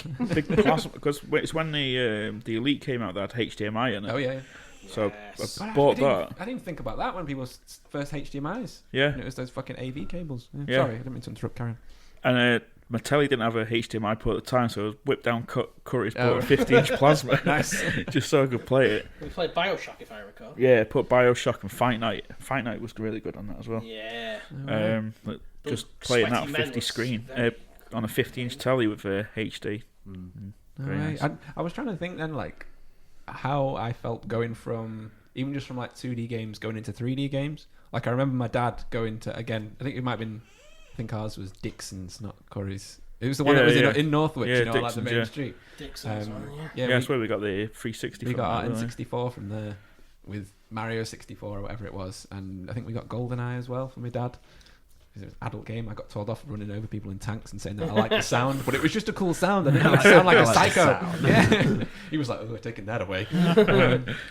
plasma because it's when the Elite came out that had HDMI in it. Oh yeah. So Yes. I bought that. I didn't think about that when people first HDMIs. Yeah, And it was those fucking AV cables. Yeah. Sorry, I didn't mean to interrupt, Karen. and my telly didn't have a HDMI port at the time, so I whipped down Curry's Oh. bought a 50-inch plasma. Nice. Just so I could play it. We played Bioshock, if I recall. Yeah, put Bioshock and Fight Night. Fight Night was really good on that as well. Yeah. Like, Those just playing that sweaty 50 men screen was very- on a 50-inch telly with HD. Very Alright. nice. I was trying to think then, like, how I felt going from, even just from like 2D games going into 3D games. Like, I remember my dad going to, again, I think it might have been, I think ours was Dixon's, not Curry's. It was the one that was in Northwich, Yeah, you know, like the Dixon's, main yeah. street. Dixon's one, yeah. Yeah, that's where we got the 360 we from. got our that, didn't N64 from there with Mario 64 or whatever it was, and I think we got GoldenEye as well from my dad. It was an adult game. I got told off for running over people in tanks and saying that I like the sound, but it was just a cool sound. I didn't sound like a psycho. Yeah, he was like, "Oh, we're taking that away."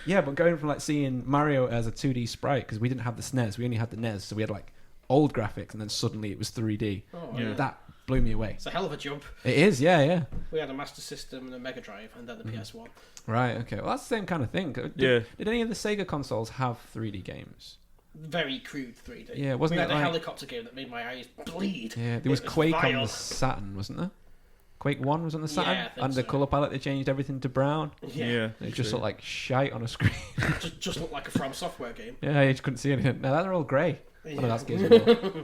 Yeah, but going from like seeing Mario as a 2D sprite, because we didn't have the SNES, we only had the NES, so we had like old graphics, and then suddenly it was 3D. Oh, Yeah. That blew me away. It's a hell of a jump. It is, yeah. We had a Master System and a Mega Drive, and then the PS1. Right, okay. Well, that's the same kind of thing. Did any of the Sega consoles have 3D games? Very crude 3D. Yeah, wasn't we it had a like- helicopter game that made my eyes bleed. Yeah, there was It Quake on vile. the Saturn, wasn't there? Quake 1 was on the Saturn? Yeah, I think and the so. colour palette, they changed everything to brown. Yeah. It just looked like shite on a screen. just looked like a From Software game. Yeah, you just couldn't see anything. Now, they're all grey. Yeah. Well, that's good.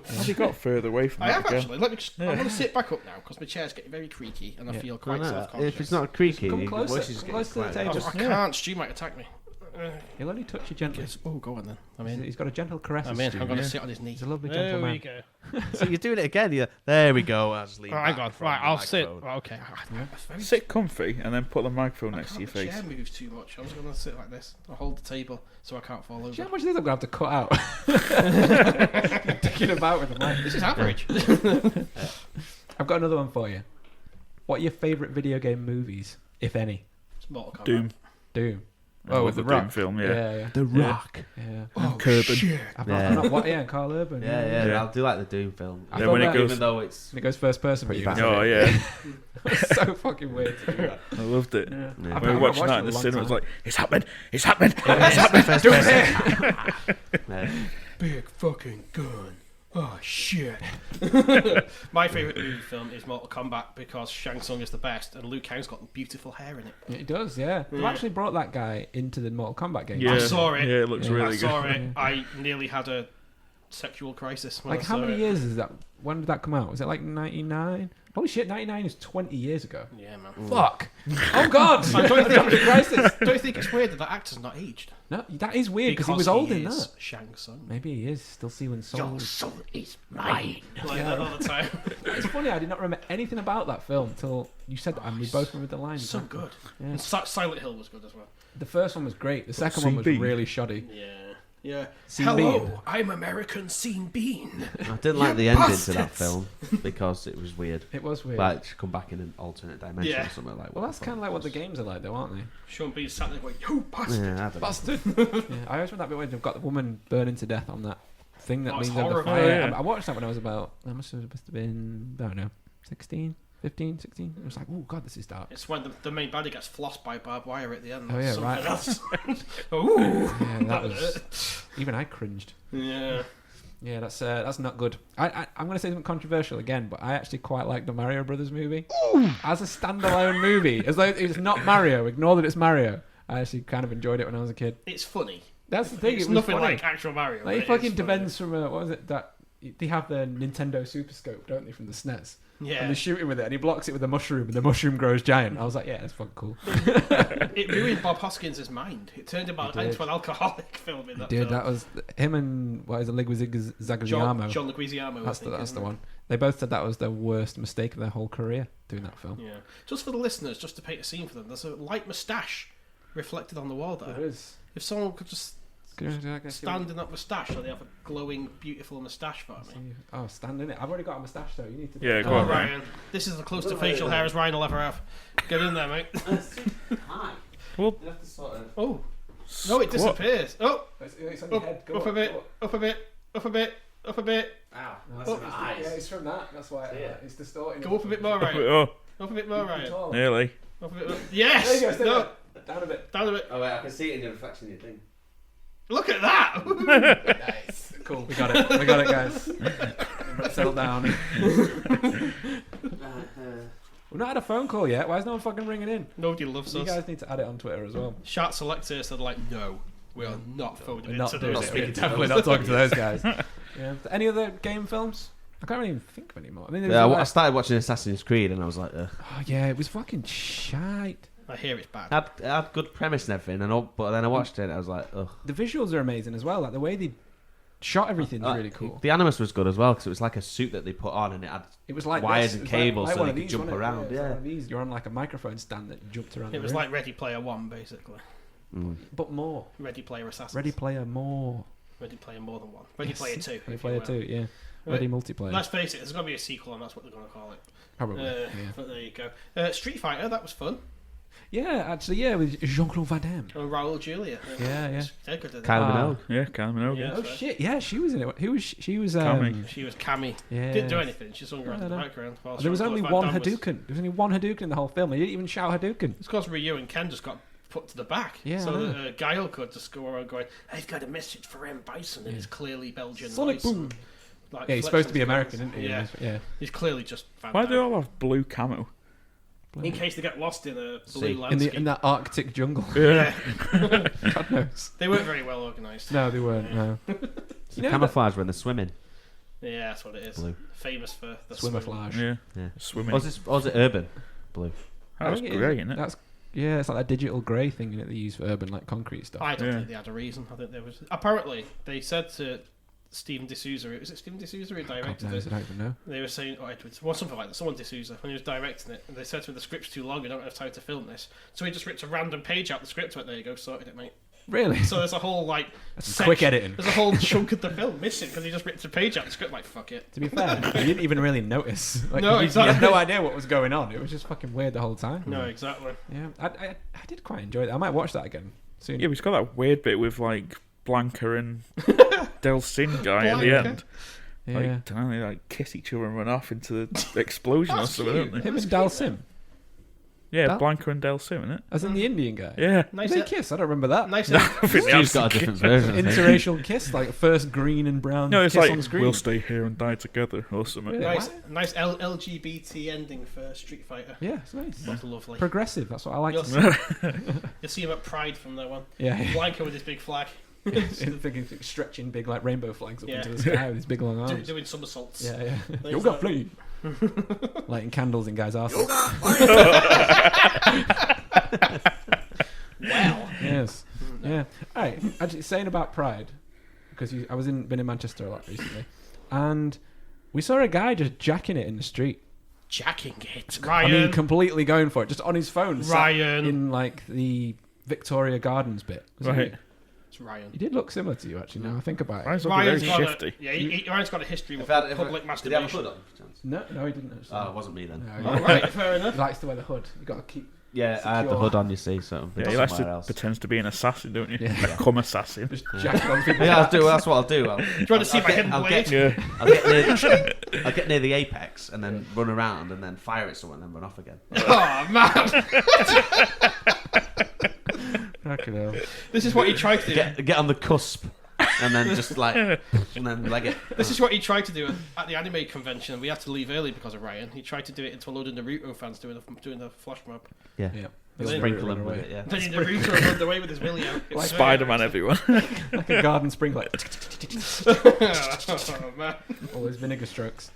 Have you got further away from I that have again? actually. Let me just. I want to sit back up now because my chair's getting very creaky and I Yeah. feel Why quite not? self-conscious. If it's not creaky, Come your closer, voice is come getting close to the quiet. table. I Yeah. can't. Stu might attack me. He'll only touch you gently. Oh, go on then. I'm in. He's got a gentle caress. I'm in. Stu. I'm going to sit on his knee. He's a lovely gentle man. go. So you're doing it again. There we go. I'll just lean Oh, hang back on. from Right, the I'll sit. microphone. Okay. That's very Sit comfy and then put the microphone next to your The face. chair moves too much. I was going to sit like this. I'll hold the table so I can't fall Do you know over. how much of this I'm going to have to cut out? Dicking about with the mic. This is average. I've got another one for you. What are your favourite video game movies, if any? It's Mortal Kombat. Doom. Doom. I Oh, love with the the Doom Rock. film, yeah. Yeah. The Rock. Yeah. Oh, Kerbin. shit. I've Yeah. not what? Yeah, Carl Urban. Yeah, Yeah. I'll do like the Doom film. I Then thought when it that- goes- Even though it's And it goes first person, but you Pretty can Oh, see yeah. It's so fucking weird to do that. I loved it. Yeah. Yeah. I've We were not watching watched that it in the a long cinema. It was time. like, it's happening. It's happening. it's happening. First person. Yeah. Big fucking gun. Oh, shit. My favourite movie film is Mortal Kombat because Shang Tsung is the best and Liu Kang's got beautiful hair in it. It does, yeah. They've actually brought that guy into the Mortal Kombat game. Yeah. I saw it. Yeah, it looks Yeah. really I saw good. it. I nearly had a sexual crisis. Like, how many years is that? When did that come out? Was it like 99? Holy shit, 99 is 20 years ago. Yeah, man. Fuck. Oh, God. I don't think, crisis. don't you think it's weird that actor's not aged? No, that is weird because he was old in that. Shang Tsung. Maybe he is still seeing soul. Your soul is mine. Like that all the time. It's funny, I did not remember anything about that film until you said that, and we both remembered the lines. So good. Yeah. And Silent Hill was good as well. The first one was great. The second one was Scene B. really shoddy. Yeah. Yeah. Scene Hello, Bean. I'm American Scene Bean. I didn't like the ending to that film because it was weird. It was weird. Like, to come back in an alternate dimension Yeah. or something like that. Well, that's kind of like what the games are like, though, aren't they? Sean Bean sat there going, "You bastard!" Yeah, I don't know. Bastard. Yeah, I always remember that bit where they've got the woman burning to death on that thing that Oh, it's leans over the horrifying. fire. Oh, yeah. I watched that when I was about, I must have been, I don't know, 16, 15, 16. It was like, oh, God, this is dark. It's when the main baddie gets flossed by barbed wire at the end. Oh, yeah, Something right. else. Ooh. Yeah, that was, even I cringed. Yeah. Yeah, that's not good. I'm going to say something controversial again, but I actually quite like the Mario Brothers movie. As a standalone movie, as though it's not Mario, ignore that it's Mario. I actually kind of enjoyed it when I was a kid. It's funny. That's the thing, It's it was nothing funny. like actual Mario. Like, it but it fucking is funny. depends from, what was it, that they have the Nintendo Super Scope, don't they, from the SNES? Yeah. And they shoot him with it, and he blocks it with a mushroom, and the mushroom grows giant. I was like, yeah, that's fucking cool. It ruined Bob Hoskins' mind. It turned him It did. into an alcoholic film in that Dude, film. that was him and, what is it, Zaguiamo. John Leguizamo. I That's think, the isn't it? one. They both said that was their worst mistake of their whole career, doing that film. Yeah. Just for the listeners, just to paint a scene for them, there's a light moustache reflected on the wall there. There is. If someone could just stand in that moustache, so they have a glowing, beautiful moustache for me. Oh, stand in it. I've already got a moustache though. You need to. Yeah, go Oh, on, Ryan. This is as close to facial hair as Ryan will ever have. Get in there, mate. Hi. Well- you have to sort of... Oh. No, it disappears. Oh. It's on your head. Go Up a bit. Up a bit. Up a bit. Up a bit. Ow. Oh, That's yeah, nice. it's from that. That's why it's distorting. Go up a bit more, Ryan. Oh, Up a bit more, Ryan. nearly. Up a bit more. Yes! There you go. Stay No. there. Down a bit. Down a bit. Oh, wait, I can see it in your reflection in your thing. Look at that! Nice. Cool. We got it. We got it, guys. Settle down. We've not had a phone call yet. Why is no one fucking ringing in? Nobody loves You us. guys need to add it on Twitter as well. Shart Select here said, like, no, we are not phoning We're not into doing those. it. We're definitely not talking to those guys. Yeah. Any other game films? I can't even think of any more. I mean, Yeah, I started watching Assassin's Creed and I was like, ugh. oh yeah, it was fucking shite. I hear it's bad. It had good premise and everything, but then I watched it and I was like, ugh. The visuals are amazing as well. Like the way they shot everything's really cool. The Animus was good as well because it was like a suit that they put on and it had It was like wires this. and It was cables like so one they of could these, jump wasn't it? around. It was Yeah. one of these. You're on like a microphone stand that jumped around. It the was room. like Ready Player One, basically. but more. Ready Player Assassins. Ready Player more. Ready Player more than one. Ready Yes. Player Two. Ready if Player you will. 2, yeah. Right. Ready multiplayer. Let's face it, there's going to be a sequel, and that's what they're going to call it. Probably. Yeah. But there you go. Street Fighter, that was fun. Yeah, actually, yeah, with Jean-Claude Van Damme. And Raul Julia. Yeah. They're good at that. Kylie Minogue. Yeah, Kylie Minogue. Yeah. Oh That's right. shit! Yeah, she was in it. Who was she? Was Cammy. She was Cammy. Yeah. Didn't do anything. She hung around No, the no. background. while There was only Jean-Claude one Van Damme was- Hadouken. There was only one Hadouken in the whole film. They didn't even shout Hadouken. It's because Ryu and Ken just got put to the back. Yeah, So I know. that Guile could just go around going, I've got a message for M. Bison, and it's clearly Belgian. Sonic voice Boom. and, like, Yeah, he's supposed to be flexing American, his isn't he? Yeah. Yeah. He's clearly just Van Why do they Damme. all have blue camo? In case they get lost in a blue See. landscape. In that Arctic jungle. Yeah. God knows. They weren't very well organised. No, they weren't. No. It's You know camouflage when they're swimming. Yeah, that's what it is. Blue. Famous for the swimming. Swimmerflage. Yeah, Yeah. swimming. Or is it urban? Blue. That was I think it great, is. isn't it? That's yeah. It's like that digital grey thing in it they use for urban like concrete stuff. I don't Yeah. think they had a reason. I think there was. Apparently, they said to Stephen D'Souza, is it Stephen D'Souza who God directed knows, it? I don't even know. They were saying, or Edwards, well, something like that, someone D'Souza, when he was directing it, and they said to him, the script's too long, we don't have time to film this. So he just ripped a random page out the script, went, there you go, sorted it, mate. Really? So there's a whole, like, Quick editing. There's a whole chunk of the film missing because he just ripped a page out of the script, like, fuck it. To be fair, you didn't even really notice. Like, No, you exactly. had no idea what was going on. It was just fucking weird the whole time. No, exactly. Yeah, I did quite enjoy it. I might watch that again soon. Yeah, but it's got that weird bit with like Blanca and Delsin guy at the Blanca? end. Yeah. Like, don't know, they like kiss each other and run off into the explosion or That's something, cute. don't they? Him and Dal Sim, Yeah, That- Blanca and Delsin, isn't it? as in the Indian guy. Yeah. Nice, Did they kiss? I don't remember that. nice, I think they Steve's have got a some different kiss. version. I think. Interracial kiss, like first green and brown No, it's kiss like on screen. we'll stay here and die together or something. Yeah. nice LGBT ending for Street Fighter. Yeah, it's nice. That's lovely. Progressive. That's what I like. You'll To see. see him at Pride from now on. Yeah. Blanca with his big flag. thinking stretching big like rainbow flags up Yeah. into the sky with these big long arms. Doing somersaults. Yeah. Things Yoga like- flame. Lighting candles in guys' arses. Wow. Yes. Yeah. All right. Actually, saying about Pride, because been in Manchester a lot recently, and we saw a guy just jacking it in the street. Jacking it. I Ryan. mean, completely going for it, just on his phone. sat Ryan. in like the Victoria Gardens bit. wasn't Right. he? It's Ryan. He did look similar to you, actually. Now I think about it. Ryan's looking very shifty. Ryan's got a history with If I had- public Did he have a masturbation. hood on? perchance? No, he didn't. Actually. Oh, it wasn't me then. No, All right, fair enough. He likes to wear the hood. You got to keep. Yeah, I had the Secure. hood on, you see, so Yeah, it's he likes somewhere to else. pretends to be an assassin, don't you? Yeah. A cum assassin. Just jacking on people's Yeah, backs. that's what I'll do. Do you want to see my hidden blade? Yeah. I'll get near the apex and then run around and then fire at someone and then run off again. Oh, man. Fucking hell. This is what he tried to do. Get on the cusp and then just like and then leg it. This is what he tried to do at the anime convention, and we had to leave early because of Ryan. He tried to do it into a load of Naruto fans doing the flash mob. Yeah. Yeah. Sprinkle them with it, yeah. Then Naruto runned away with his willy out. It was very Spider-Man, everyone. Like a garden sprinkler. oh, man. All those vinegar strokes.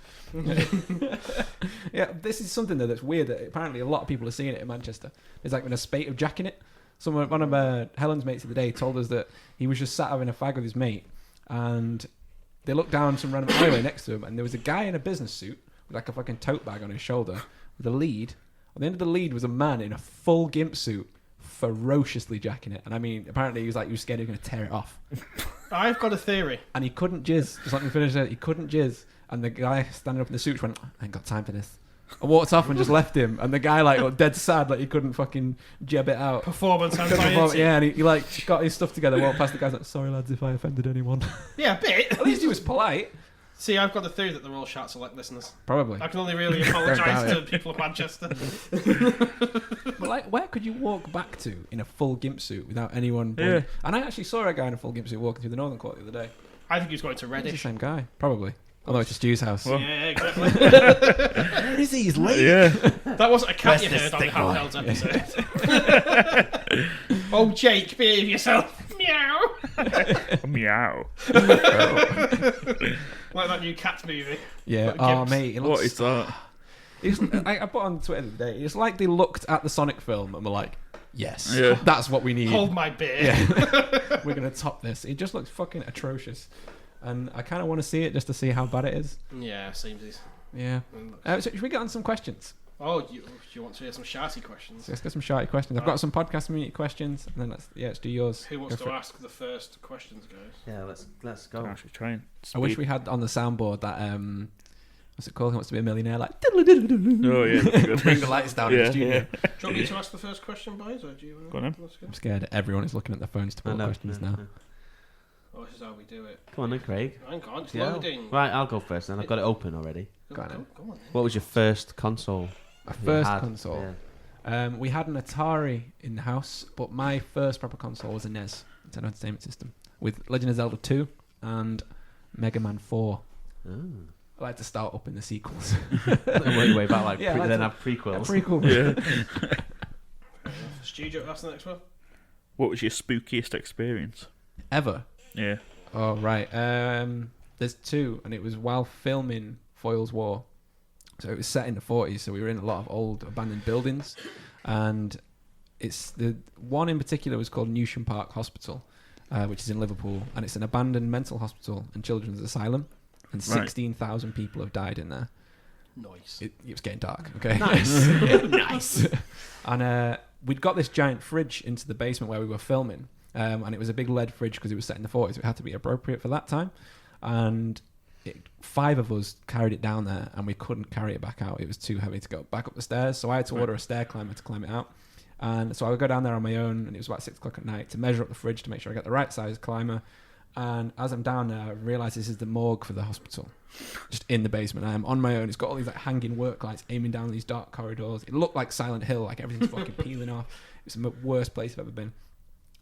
Yeah, this is something though that's weird that apparently a lot of people are seeing it in Manchester. There's like been a spate of jacking it. One of Helen's mates the other day told us that he was just sat having a fag with his mate, and they looked down some random alleyway next to him, and there was a guy in a business suit with like a fucking tote bag on his shoulder with a lead. On the end of the lead was a man in a full gimp suit, ferociously jacking it. And I mean, apparently he was scared he was going to tear it off. I've got a theory. And he couldn't jizz. Just let me finish it. He couldn't jizz. And the guy standing up in the suit went, I ain't got time for this. I walked off and just left him. And the guy got dead sad, he couldn't fucking jeb it out. Performance Couldn't perform- anxiety. Yeah, and he got his stuff together, walked past the guys like, sorry lads if I offended anyone. Yeah, a bit. At least he was polite. See, I've got the theory that they're all Shart Select listeners. Probably. I can only really doubt apologise to it. people of Manchester. But where could you walk back to in a full gimp suit without anyone? Yeah. And I actually saw a guy in a full gimp suit walking through the Northern Court the other day. I think he was going to It's the Reddish. same guy, probably. Although it's a Stu's house. Well- Yeah, exactly. Where is he? He's late. Yeah. That wasn't a cat you Where's heard this on the thick Handhelds episode. Oh, Jake, behave yourself. Meow. Meow. Like that new cat movie. Yeah. Like Oh, gimps. mate. It What looks, is that? I put on Twitter the other day. It's like they looked at the Sonic film and were like, yes, Yeah. that's what we need. Hold my beer. Yeah. We're going to top this. It just looks fucking atrocious. And I kind of want to see it just to see how bad it is. Yeah, seems. Yeah. So should we get on some questions? Oh, you want to hear some sharty questions? So let's get some shouty questions. I've got some podcast community questions, and then let's do yours. Who wants Go to for it. ask the first questions, guys? Yeah, let's go. Can actually try and I wish speed- we had on the soundboard that what's it called? Who Wants to Be a Millionaire? Like Oh yeah. Good. bring the lights down in the Yeah, studio. yeah. Do you want me to ask the first question, boys, or do you want Go on then. Let's go. I'm scared everyone is looking at their phones to I put know, questions yeah, now. yeah. Oh, this is how we do it. Come on then, Craig. Hang on, it's Yeah. loading. Right, I'll go first then. I've got it open already. Go on then. on then. What was your first console? My you first had? console. Yeah. We had an Atari in the house, but my first proper console was a NES, Nintendo Entertainment System, with Legend of Zelda 2 and Mega Man 4. Oh. I like to start up in the sequels. way back, like Yeah, I like then to- have prequels. Prequel. Yeah. Studio, that's the next one. What was your spookiest experience? Ever. Yeah. Oh, right. There's two, and it was while filming Foyle's War. So it was set in the 40s, so we were in a lot of old abandoned buildings. And it's the one in particular was called Newsham Park Hospital, which is in Liverpool. And it's an abandoned mental hospital and children's asylum. And Right. 16,000 people have died in there. Nice. It was getting dark, okay? Nice. Nice. And we'd got this giant fridge into the basement where we were filming. And it was a big lead fridge because it was set in the 40s. So it had to be appropriate for that time. And 5 of us carried it down there, and we couldn't carry it back out. It was too heavy to go back up the stairs. So I had to order a stair climber to climb it out. And so I would go down there on my own, and it was about 6 o'clock at night to measure up the fridge to make sure I got the right size climber. And as I'm down there, I realise this is the morgue for the hospital, just in the basement. I am on my own. It's got all these hanging work lights aiming down these dark corridors. It looked like Silent Hill, like everything's fucking peeling off. It's the worst place I've ever been.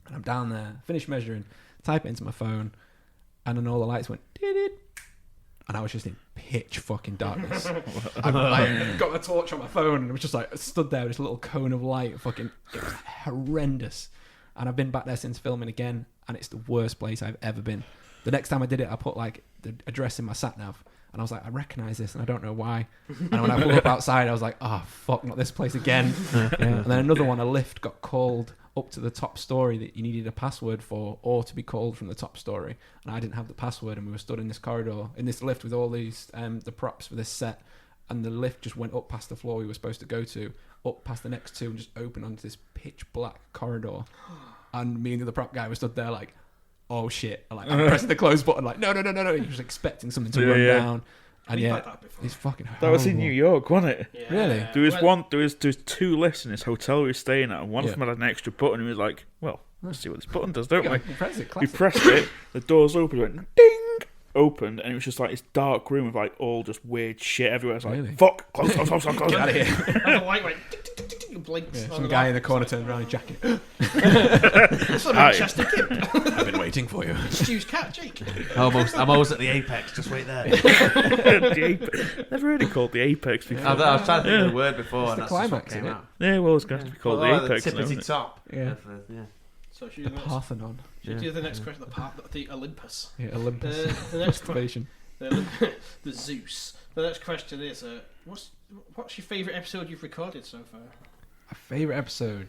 And I'm down there, finish measuring, type it into my phone, and then all the lights went, did. And I was just in pitch fucking darkness. I got a torch on my phone and it was just stood there with this little cone of light. Fucking, it was horrendous. And I've been back there since filming again, and it's the worst place I've ever been. The next time I did it, I put like the address in my sat nav, and I was like, I recognise this, and I don't know why. And when I pulled up outside, I was like, oh fuck, not this place again. And then another one, a lift got called up to the top story that you needed a password for, or to be called from the top story, and I didn't have the password, and we were stood in this corridor in this lift with all these the props for this set, and the lift just went up past the floor we were supposed to go to, up past the next two, and just opened onto this pitch black corridor. And me and the other prop guy were stood there like, oh shit, like I'm pressing the close button like no, he was expecting something to run down. And We've had that before. it's fucking horrible. That was in New York, wasn't it? Yeah. Really? There was two lifts in this hotel we were staying at, and one of them had an extra button, and he was like, well, let's see what this button does, don't we? You press it, We classic. pressed it, the doors opened, it went ding, opened, and it was just like this dark room with like all just weird shit everywhere. It's like, Really? fuck, close. Get out of here. And the light went tick, tick, tick, tick, and blinks. Yeah, some guy in the corner turns around his jacket. It's a Manchester kid. I've been waiting for you. Stu's cat, Jake. I'm almost at the apex. Just wait there. The apex. Never heard it called the apex before. I was trying to think of the word before, and the that's just what climax, came isn't it? out. Yeah, well, it's going to be called the apex. The now, isn't tippity it? top. Yeah. Yeah. So should The we do the next, Parthenon. should we do the next question? The Olympus. Yeah, Olympus. The next Masturbation. the Zeus. The next question is, what's your favourite episode you've recorded so far? My favourite episode.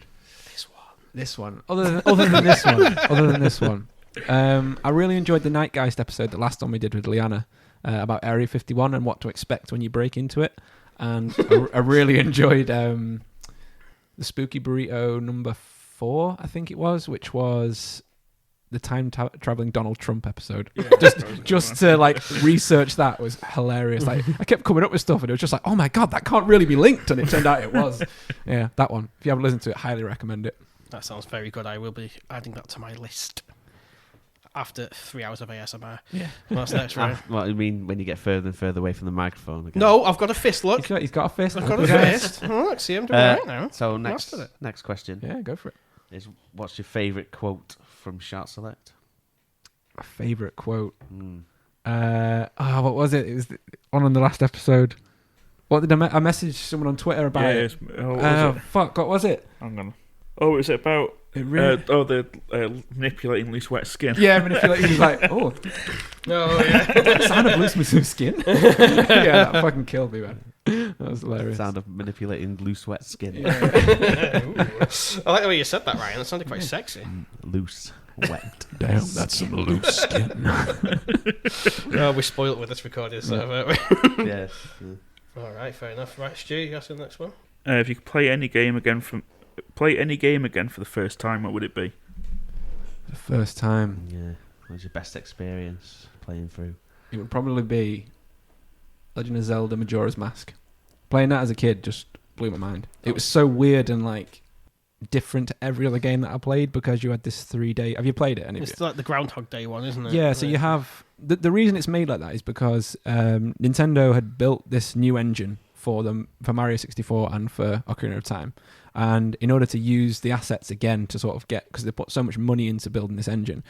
This one. Other than this one. Other than this one. I really enjoyed the Nightgeist episode, the last one we did with Liana, about Area 51 and what to expect when you break into it. And I really enjoyed the Spooky Burrito number 4, I think it was, which was the time traveling Donald Trump episode. Yeah, just to like research that was hilarious. Like I kept coming up with stuff and it was just like, oh my god, that can't really be linked, and it turned out it was. Yeah, that one. If you haven't listened to it, highly recommend it. That sounds very good. I will be adding that to my list after 3 hours of ASMR. Yeah. What's next, right? What do you mean when you get further and further away from the microphone? Again? No, I've got a fist. Look, He's got a fist. I've got a Yeah. fist. Oh, look, see, I'm doing right now. So Mastered it. next question Yeah, go for it. is, what's your favourite quote from Shart Select? My favourite quote. Mm. What was it? It was on the last episode. What did I messaged someone on Twitter about Yeah, it? what was it? Fuck, what was it? I'm gonna. Oh, is it about? It really... the manipulating loose wet skin. Yeah, manipulating. He was like, oh, No, yeah. sound of loose with some skin. Yeah, that fucking killed me, man. That was hilarious. Sound of manipulating loose, wet skin. Ooh. I like the way you said that, Ryan. That sounded quite sexy. Loose, wet. Damn, that's some loose skin. No, we spoiled it with this recording, so. Yes. All right, fair enough. Right, Stu, you asking the next one? If you could play any game again for the first time, what would it be? The first time, Yeah. What was your best experience playing through? it would probably be Legend of Zelda Majora's Mask. Playing that as a kid just blew my mind. It was so weird and like different to every other game that I played because you had this 3-day. Have you played it? Any of you? It's like the Groundhog Day one, isn't it? Yeah, so you have the reason it's made like that is because Nintendo had built this new engine for them for Mario 64 and for Ocarina of Time, and in order to use the assets again to sort of get, because they put so much money into building this engine,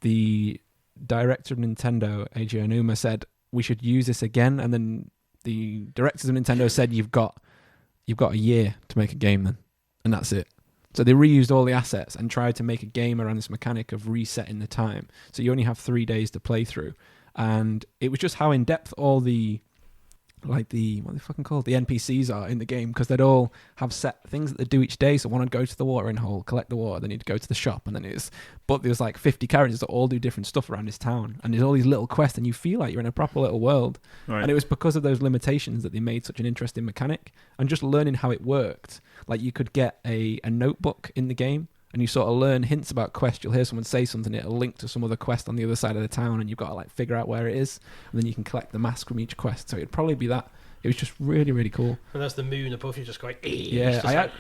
the director of Nintendo, Eiji Onuma, said we should use this again, and then the directors of Nintendo said you've got a year to make a game then, and that's it. So they reused all the assets and tried to make a game around this mechanic of resetting the time. So you only have 3 days to play through. And it was just how in-depth all the, like the, what are they fucking called? The NPCs are in the game, because they'd all have set things that they do each day. So one would go to the watering hole, collect the water, then you'd go to the shop, and then but there's like 50 characters that all do different stuff around this town. And there's all these little quests, and you feel like you're in a proper little world. Right. And it was because of those limitations that they made such an interesting mechanic, and just learning how it worked. Like you could get a notebook in the game, and you sort of learn hints about quests. You'll hear someone say something, it'll link to some other quest on the other side of the town, and you've got to like figure out where it is, and then you can collect the mask from each quest. So it'd probably be that. It was just really, really cool. And there's the moon above you just going, Yeah,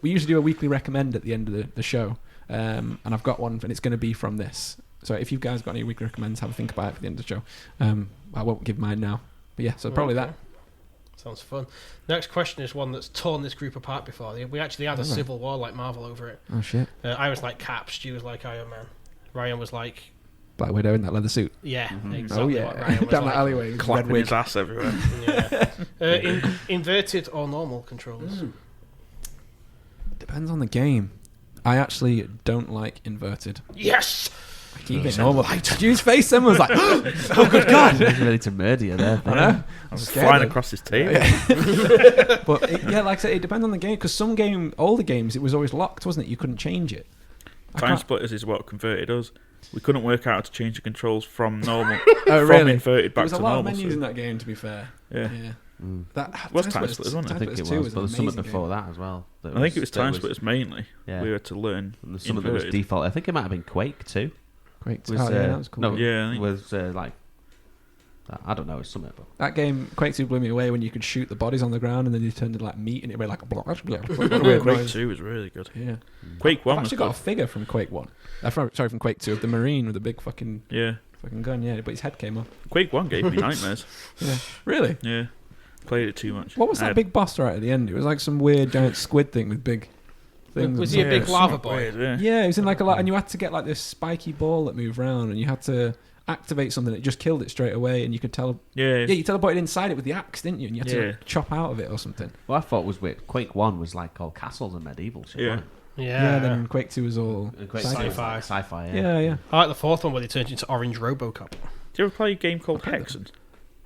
we usually do a weekly recommend at the end of the show, and I've got one, and it's going to be from this. So if you guys got any weekly recommends, have a think about it for the end of the show. I won't give mine now, but yeah, so probably that. Sounds fun. Next question is one that's torn this group apart before. We actually had a civil war like Marvel over it. Oh shit! I was like Cap, Stu was like Iron Man, Ryan was like Black Widow in that leather suit. yeah, exactly. Oh yeah, What Ryan was down like. that alleyway, with red Clapping wig. his ass everywhere. Yeah. Inverted or normal controls? Depends on the game. I actually don't like inverted. Yes. I keep it normal. Stu's face then was like, oh good God. He's ready to murder you there. I know. I was scared flying then. across his table. But like I said, it depends on the game. Because older games, it was always locked, wasn't it? You couldn't change it. Time Splitters is what converted us. We couldn't work out how to change the controls from normal, Oh, from really? inverted There back was to a lot normal. of menus so- in that game, to be fair. Yeah. That Was Time Splitters, wasn't it? I think it was, but there's something before that as well. I think it was Time Splitters mainly. Yeah. We had to learn. And there's something that was default. I think it might have been Quake too. Quake. Was, that was cool. No, Yeah, I it think- was like I don't know, it's something. But That game, Quake 2 blew me away when you could shoot the bodies on the ground and then you turned into like meat and it made like a block. Quake 2 was really good. Yeah. Quake 1 I've was actually got a good. figure from Quake 1. Sorry, from Quake 2 of the Marine with the big fucking gun, yeah, but his head came off. Quake 1 gave me nightmares. Yeah. Really? Yeah. Played it too much. What was that big boss right at the end? It was like some weird giant squid thing with big things. Was he a big lava boy? Yeah, it was in like a lot, and you had to get like this spiky ball that moved around, and you had to activate something that just killed it straight away, and you could tell. Yeah. Yeah, you teleported inside it with the axe, didn't you? And you had to like, chop out of it or something. what I thought was weird. Quake 1 was like all castles and medieval shit. Yeah. wasn't Yeah. Then Quake 2 was all it? And Quake sci-fi. 2 was like sci-fi. Yeah. I like the fourth one where they turned into Orange Robocop. Did you ever play a game called Hexen?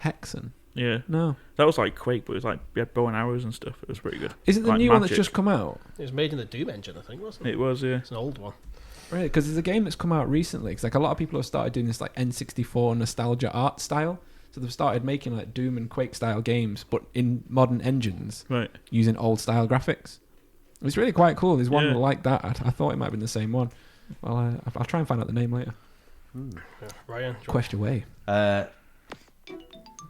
Hexen. Yeah. No. That was like Quake, but it was like, we had bow and arrows and stuff. It was pretty good. Is it the Like new one that's Magic. just come out? It was made in the Doom engine, I think, wasn't it? It was, yeah. It's an old one. Right, because there's a game that's come out recently. Because like a lot of people have started doing this like N64 nostalgia art style. So they've started making like Doom and Quake style games, but in modern engines, Right. using old style graphics. It's really quite cool. There's one Yeah. like that. I thought it might have been the same one. Well, I'll try and find out the name later. Yeah. Ryan. Question away.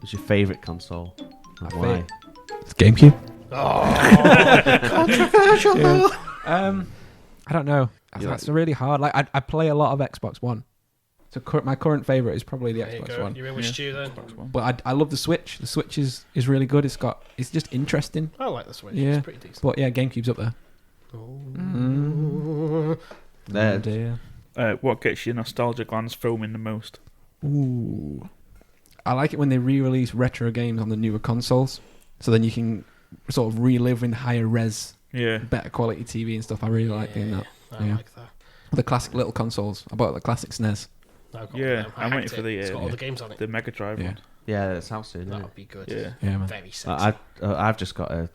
What's your favourite console? And why? It's GameCube. Controversial. I don't know. That's really hard. Like I play a lot of Xbox One. So my current favorite is probably the There you Xbox go. One. You're in with Stu then. But I love the Switch. The Switch is really good. It's just interesting. I like the Switch. Yeah. It's pretty decent. But yeah, GameCube's up there. There. Dear. What gets your nostalgia glands foaming the most? Ooh. I like it when they re-release retro games on the newer consoles. So then you can sort of relive in higher res, Yeah. better quality TV and stuff. I really like doing that. I Yeah. like that. The classic little consoles. I bought the classic SNES. I've got Yeah, them. I'm I waiting hacked for it. the, It's got all the games on it. The Mega Drive Yeah. one. Yeah, it's out soon. That Isn't would be good. Yeah. Yeah, man. Very sexy. I've just got a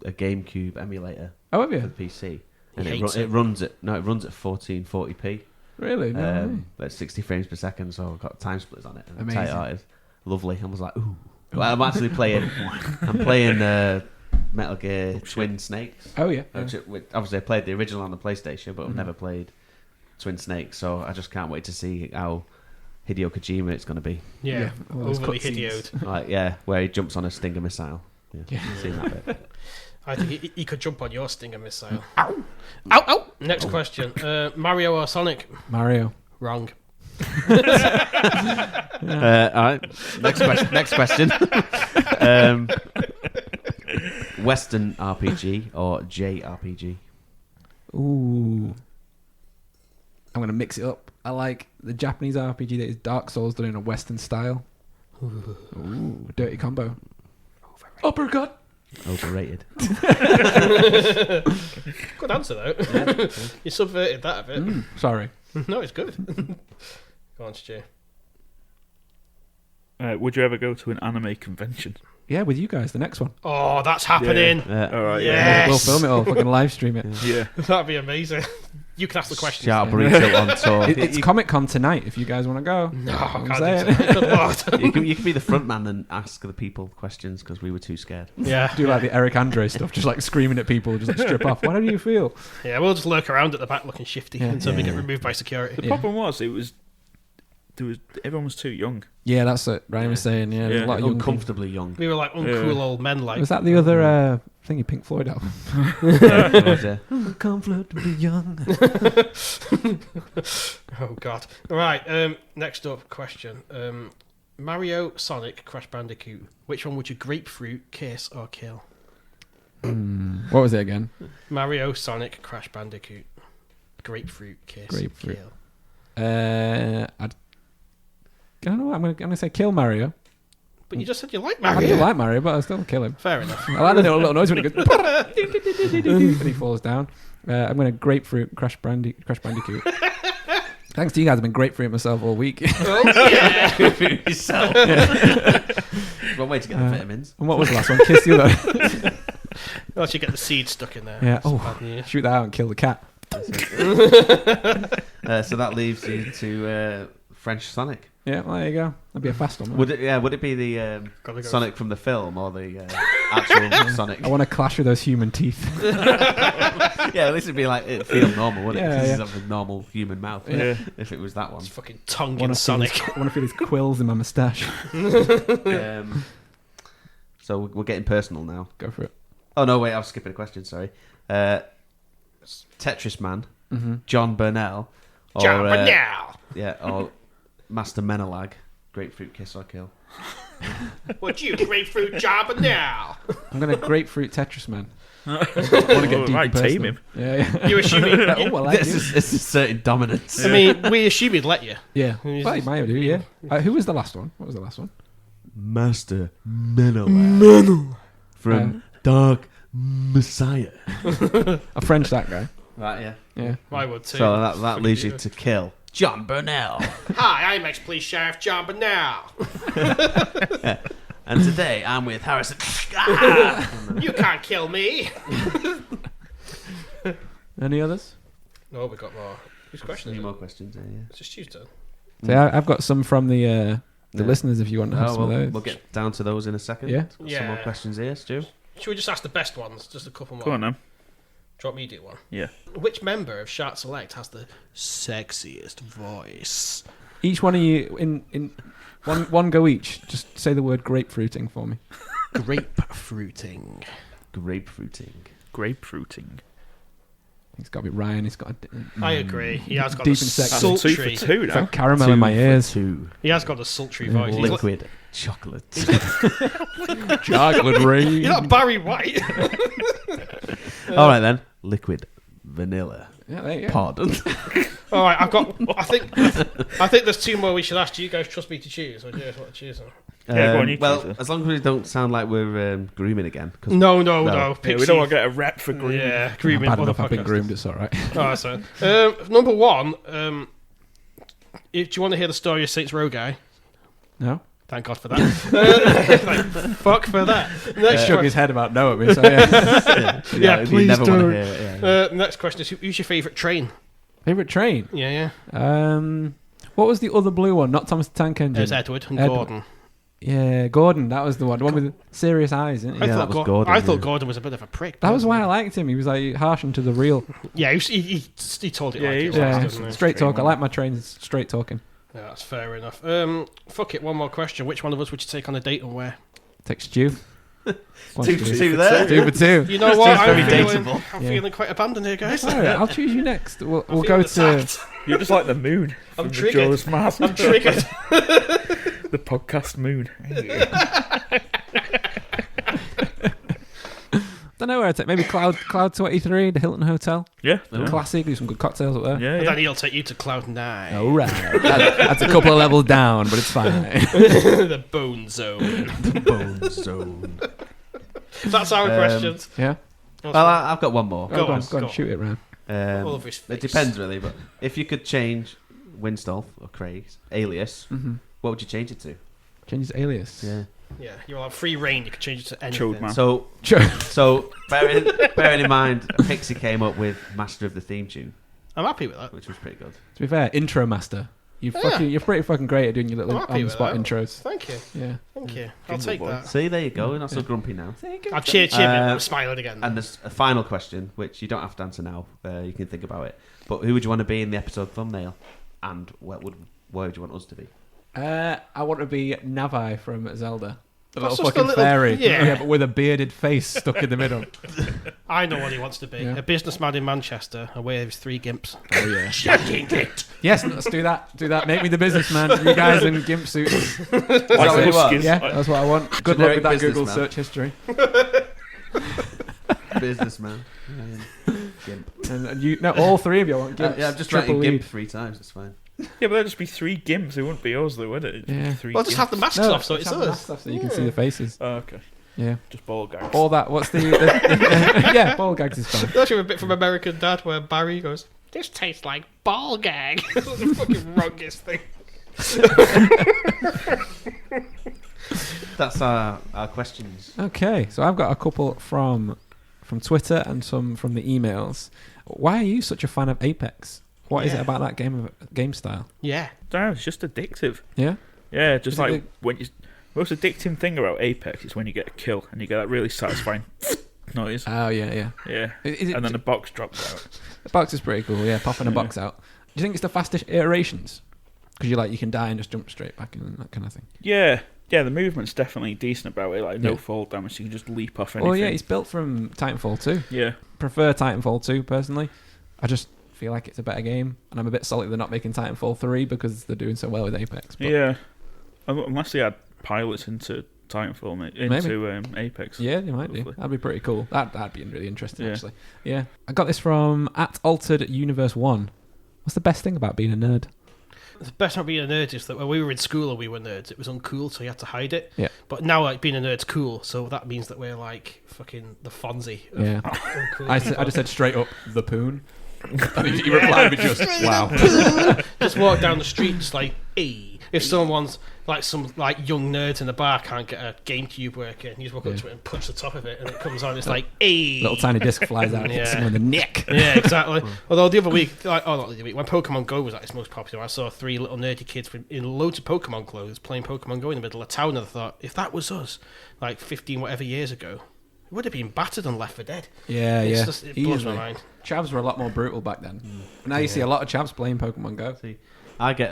GameCube emulator Oh, have for you? the PC, He and hates it it. runs at 1440p. Really? No. That's 60 frames per second, so I've got time splitters on it. And Amazing. tight-hearted. Lovely. I was like, ooh. Well, I'm actually playing. I'm playing Metal Gear Twin Snakes. Oh, yeah. Which obviously, I played the original on the PlayStation, but I've never played Twin Snakes, so I just can't wait to see how Hideo Kojima it's going to be. Yeah. all those Overly cutscenes. Hideo. Like, yeah, where he jumps on a Stinger missile. Yeah, seen that bit. I think he could jump on your Stinger missile. Ow! Ow! Ow! Next question. Mario or Sonic? Mario. Wrong. All right. Next question. Western RPG or JRPG? Ooh. I'm going to mix it up. I like the Japanese RPG that is Dark Souls done in a Western style. Ooh, dirty combo. Uppercut. Overrated. Good answer, though. You subverted that a bit. Sorry. No, it's good. Go on, Stu. Would you ever go to an anime convention? Yeah, with you guys, the next one. Oh, that's happening. All right. Yes. We'll film it all, fucking live stream it. Yeah. That'd be amazing. You can ask the questions. Shart Burrito on tour. It's Comic Con tonight if you guys want to go. No, I I'm can't saying. do that. Good lord. You can be the front man and ask the people questions because we were too scared. Yeah. Do like the Eric Andre stuff, just like screaming at people, just like strip off. What do you feel? Yeah, we'll just lurk around at the back looking shifty until we get removed by security. The problem was, everyone was too young. Yeah, that's it. Ryan was saying, yeah, there's a lot of young people. Uncomfortably young. We were like uncool old men, like. Was that the other thingy Pink Floyd album? Uncomfortably young. Oh god. Right. Next up, question. Mario, Sonic, Crash Bandicoot. Which one would you grapefruit, kiss, or kill? What was it again? Mario, Sonic, Crash Bandicoot. Grapefruit, kiss, Grapefruit. kill. I don't know. I'm gonna say kill Mario But you just said you like I Mario. do like Mario, but I still kill him. Fair enough. I like the little noise when he goes and he falls down. I'm going to grapefruit Crash Bandicoot. Thanks to you guys, I've been grapefruiting myself all week. Yourself. One way to get the vitamins. And what was the last one? Kiss the other. Unless you get the seed stuck in there. Yeah. That's Oh, bad news. shoot that out and kill the cat. So that leaves you to French Sonic. Yeah, well, there you go. That'd be a fast one. Would it be the Gotta go. Sonic from the film or the actual Sonic? I want to clash with those human teeth. Yeah, at least it'd be like it'd feel normal, wouldn't it? Yeah, 'Cause yeah. it's a normal human mouth. Yeah. If it was that one. It's fucking tongue I in want Sonic. to feel these quills in my moustache. So we're getting personal now. Go for it. Oh no, wait, I was skipping a question. Sorry. Tetris Man, John Burnell, or, Jump now. or Master Menelag, Grapefruit Kiss or Kill. Would you grapefruit jump now? I'm going to grapefruit Tetris Man. I want to get deep Right, tame him. Yeah. You assuming? Oh, well, I This do. is asserting dominance. I mean, we assume he'd let you. Yeah. Well, he might do, yeah. Who was the last one? What was the last one? Master Menelag from Dark Messiah. A French that guy. Right, yeah. Yeah. I would too. So that leaves you to kill John Burnell. Hi, I'm ex-police sheriff John now. And today I'm with Harrison. You can't kill me. Any others? No, we got more. Whose question Any is more it? questions? Yeah. It's just Tuesday. So I've got some from the Yeah. listeners if you want to have some of those. We'll get down to those in a second. Yeah. Got some more Yeah. questions here, Stu. Should we just ask the best ones? Just a couple more. Go on now. Do you want me to do one? Yeah. Which member of Shart Select has the sexiest voice? Each one of you, in one go each, just say the word grapefruiting for me. Grapefruiting. Grapefruiting. Grapefruiting. It's got to be Ryan. He's got I agree. He has got Deep a and sexy. sultry. 2 for 2 it's now. like caramel in my ears. 2. He has got a sultry voice. He's like- Liquid chocolate. Chocolate rain. You're not Barry White. All right then. Liquid vanilla. Yeah, there you go. Pardon. All right, I've got. I think there's 2 more we should ask. Do you guys trust me to choose, or do you guys want to choose them? Yeah, go on, you well, choose it. as long as we don't sound like we're grooming again. 'Cause No. Yeah, we don't want to get a rep for green. Yeah, I'm grooming. bad other enough. I've been podcasters. groomed. It's all right. Oh, so number 1. Do you want to hear the story of Saints Row guy? No. Thank God for that. Fuck for that. Next, Shook his head about no at me. So yeah. Yeah, you please never want to don't. hear it. Yeah. next question is who's your favourite train? Favorite train. Yeah. What was the other blue one? Not Thomas the Tank Engine. There's Edward and Edward. Gordon. Yeah, Gordon. That was the one. The one with the serious eyes, isn't I he? Yeah, thought that was Gordon, I thought yeah. Gordon was a bit of a prick. That was why I liked him. He was like harsh and to the real. Yeah, he told it Yeah, like he it was was, Yeah, doesn't he? straight talk. I like my trains straight talking. Yeah, that's fair enough. Fuck it, one more question. Which one of us would you take on a date and where? Take Stu. Go on, Two Stu. for 2 there. 2 for 2. You know what? very I'm dateable. feeling quite abandoned here, guys. All right, I'll choose you next. We'll I'm go feeling to. attacked. You're just like the moon. I'm from triggered. Majora's Mask. I'm triggered. The podcast moon. Don't know where to take. Maybe Cloud 23, the Hilton Hotel. Yeah. Classic. Do some good cocktails up there. Yeah, And yeah. then he'll take you to Cloud 9. All right. That's a couple of levels down, but it's fine. The Bone Zone. Bone zone. That's our questions. Yeah. Well, I've got one more. Go on, go on, shoot it round. All of his face. It depends really, but if you could change Winstolf or Craig's alias, what would you change it to? Change his alias. Yeah, you'll have free reign. You can change it to anything. Chilled man. So bearing in mind, Pixie came up with Master of the Theme Tune, I'm happy with that. which was pretty good. To be fair, intro master. You're pretty fucking great at doing your little I'm happy on the with spot that. intros. Thank you. Yeah. Thank you. I'll Jingle take boy. that. See, there you go. You're not so grumpy now. I've cheered him. I'm smiling again. And there's a final question, which you don't have to answer now. You can think about it. But who would you want to be in the episode thumbnail? And where would you want us to be? I want to be Navi from Zelda. The That's little just a fucking little- fairy. yeah. But with a bearded face stuck in the middle. I know what he wants to be. Yeah. A businessman in Manchester, away with his 3 gimps. Oh, yeah. Shaking it. Yes, let's do that. Do that. Make me the businessman. You guys in gimp suits. Like what you want? huskies. Yeah, that's what I want. Good luck Generic with that Google businessman. search history. Businessman. Gimp. And you, no, all 3 of you want gimps. Yeah, I'm just Triple writing lead. Gimp 3 times. It's fine. Yeah, but that'd just be 3 gimps. It wouldn't be us, though, would it? It'd just be Yeah. 3 Well, just have the masks off, so it's have the us. masks off so you can see the faces. Oh, okay. Yeah. Just ball gags. All that. What's the yeah, ball gags is fine. Don't you have a bit from American Dad where Barry goes, "This tastes like ball gag." That's the fucking wrongest thing. That's our questions. Okay, so I've got a couple from Twitter and some from the emails. Why are you such a fan of Apex? What is it about that game style? Yeah. No, it's just addictive. Yeah. Yeah, just Is it like when you. Most addicting thing about Apex is when you get a kill and you get that really satisfying noise. Oh yeah. Yeah. Is it, And then the box drops out. the box is pretty cool. Yeah, popping a box out. Do you think it's the fastest iterations? Because you can die and just jump straight back and that kind of thing. Yeah. Yeah, the movement's definitely decent about it. Like, no fall damage, so you can just leap off anything. Well, yeah, it's built from Titanfall 2. Yeah. Prefer Titanfall 2, personally. I just feel like it's a better game, and I'm a bit salty they're not making Titanfall 3 because they're doing so well with Apex. But Yeah. Unless they had pilots into Titanfall, into Apex. yeah, they might do. Hopefully. That'd be pretty cool. That'd be really interesting, Yeah. actually. Yeah. I got this from @AlteredUniverse1. What's the best thing about being a nerd? The best part of being a nerd is that when we were in school and we were nerds, it was uncool, so you had to hide it. Yeah. But now, like, being a nerd's cool, so that means that we're like fucking the Fonzie. Of Yeah. uncool I people. just said straight up, the poon. And he replied with just, wow. Just walk down the street, just like, hey. If someone's like some like young nerds in the bar can't get a GameCube working, you just walk up to it and punch the top of it, and it comes on. It's like, hey. Little tiny disc flies out and hits Yeah. someone in the neck. Yeah, exactly. Although the other week, not the other week, when Pokemon Go was at its most popular, I saw 3 little nerdy kids in loads of Pokemon clothes playing Pokemon Go in the middle of town, and I thought, if that was us, like 15 whatever years ago, it would have been battered and left for dead. Yeah, It's yeah. just, it blows my Easily. mind. Chavs were a lot more brutal back then. Now you see a lot of chavs playing Pokemon Go. See, I get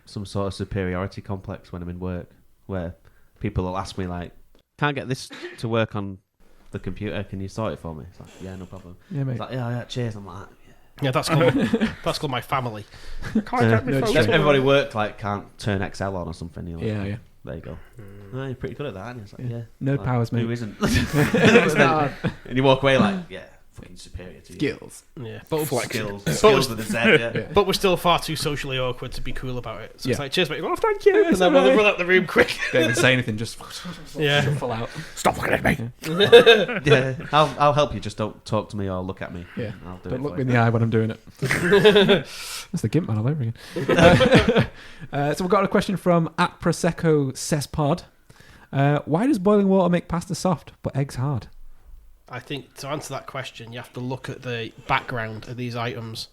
some sort of superiority complex when I'm in work, where people will ask me like, "Can't get this to work on the computer. Can you sort it for me?" It's like, "Yeah, no problem." Yeah, mate. It's like, "Yeah, cheers." I'm like, Yeah, that's called my family. everybody work like can't turn Excel on or something. You're like, Yeah, yeah. There you go. Oh, you're pretty good at that. And it's like, yeah. Nerd Like, powers, mate. Who isn't? It's not hard. And you walk away like, yeah, fucking superior to you. Skills. Yeah, but Skills. But Skills with a Z, yeah. Yeah. But we're still far too socially awkward to be cool about it. So it's Yeah. like, cheers, mate. Oh, thank you. And then we'll run out the room quick. Don't even say anything, just Yeah. shuffle out. Stop looking at me. Yeah, I'll help you. Just don't talk to me or look at me. Yeah. I'll do Don't it look for me in you. the eye when I'm doing it. That's the Gimp man all over again. So we've got a question from @Prosecco why does boiling water make pasta soft but eggs hard? I think to answer that question, you have to look at the background of these items.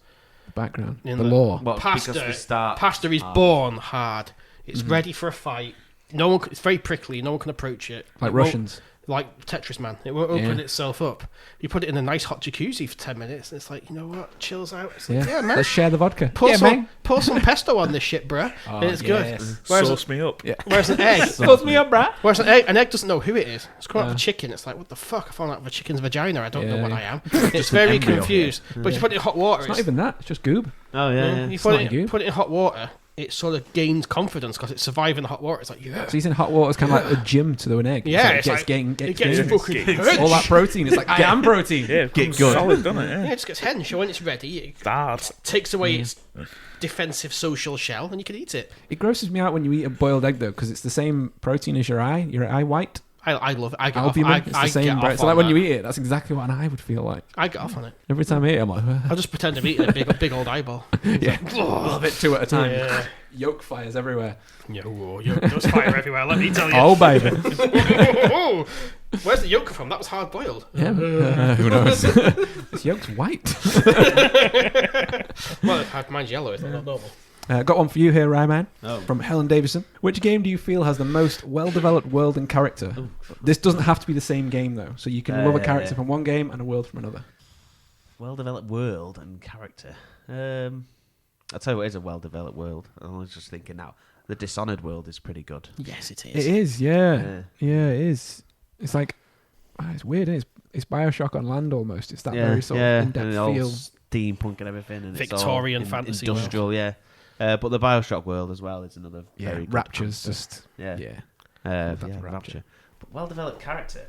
Background. In The the- law. Well, because we Pasta, start pasta is hard. born hard. It's Mm-hmm. ready for a fight. No one. It's very prickly. No one can approach it. Like It won't- Russians. Like Tetris Man. It won't open Yeah. itself up. You put it in a nice hot jacuzzi for 10 minutes, and it's like, you know what? Chills out. It's like, Yeah. yeah, man. Let's share the vodka. Pour, yeah, some, man. pour some pesto on this shit, bruh. Oh, and it's good. yes. Whereas, Sauce me up. Yeah. whereas an egg, Sauce me up, bruh. whereas an egg doesn't know who it is. It's coming out of Uh. a chicken. It's like, what the fuck? I found out of a chicken's vagina. I don't know Yeah, what yeah. I am. It's very embryo. confused. But you put it in hot water. It's not even that. It's just goob. Oh yeah, yeah. You It's put not it, good. put it in hot water. It sort of gains confidence because it's surviving the hot water. It's like, yeah. So he's in hot water. It's kind of like a gym to an egg. Yeah, It it's gets like- getting, It gets gets getting fucking Gets- hurt. all that protein. It's like, I am protein. Yeah, it Get comes good. solid, doesn't it? Yeah, Yeah. it just gets hench. So when it's ready, it Dad. takes away its defensive social shell and you can eat it. It grosses me out when you eat a boiled egg, though, because it's the same protein as your eye. Your eye white. I love it. I get Albumin. off. It's I the same. get Bro- off so like on when that. you eat it, that's exactly what an eye would feel like. I get off on it. Every time I eat it, I'm like, I'll just pretend I'm eating a big old eyeball. yeah, a little bit, 2 at a time. Yeah. Yolk fires everywhere. There's fire everywhere. Let me tell you. Oh, baby. Where's the yolk from? That was hard boiled. Yeah. Who knows? This yolk's white. Well, mine's yellow. It's not normal. Got one for you here, Ryman, Oh. from Helen Davison. Which game do you feel has the most well-developed world and character? This doesn't have to be the same game, though. So you can love a character from one game and a world from another. Well-developed world and character. I'll tell you what is a well-developed world. I was just thinking now, the Dishonored world is pretty good. Yes, it It is. is, yeah. Yeah. Yeah, it is. It's like, it's weird, isn't it? It's Bioshock on land almost. It's that very sort of and in-depth all feel. steampunk and everything, and Victorian it's all fantasy industrial, yeah. But the Bioshock world as well is another Yeah, very good Rapture's concept. just, yeah, yeah. yeah, Rapture. Rapture. But well-developed character.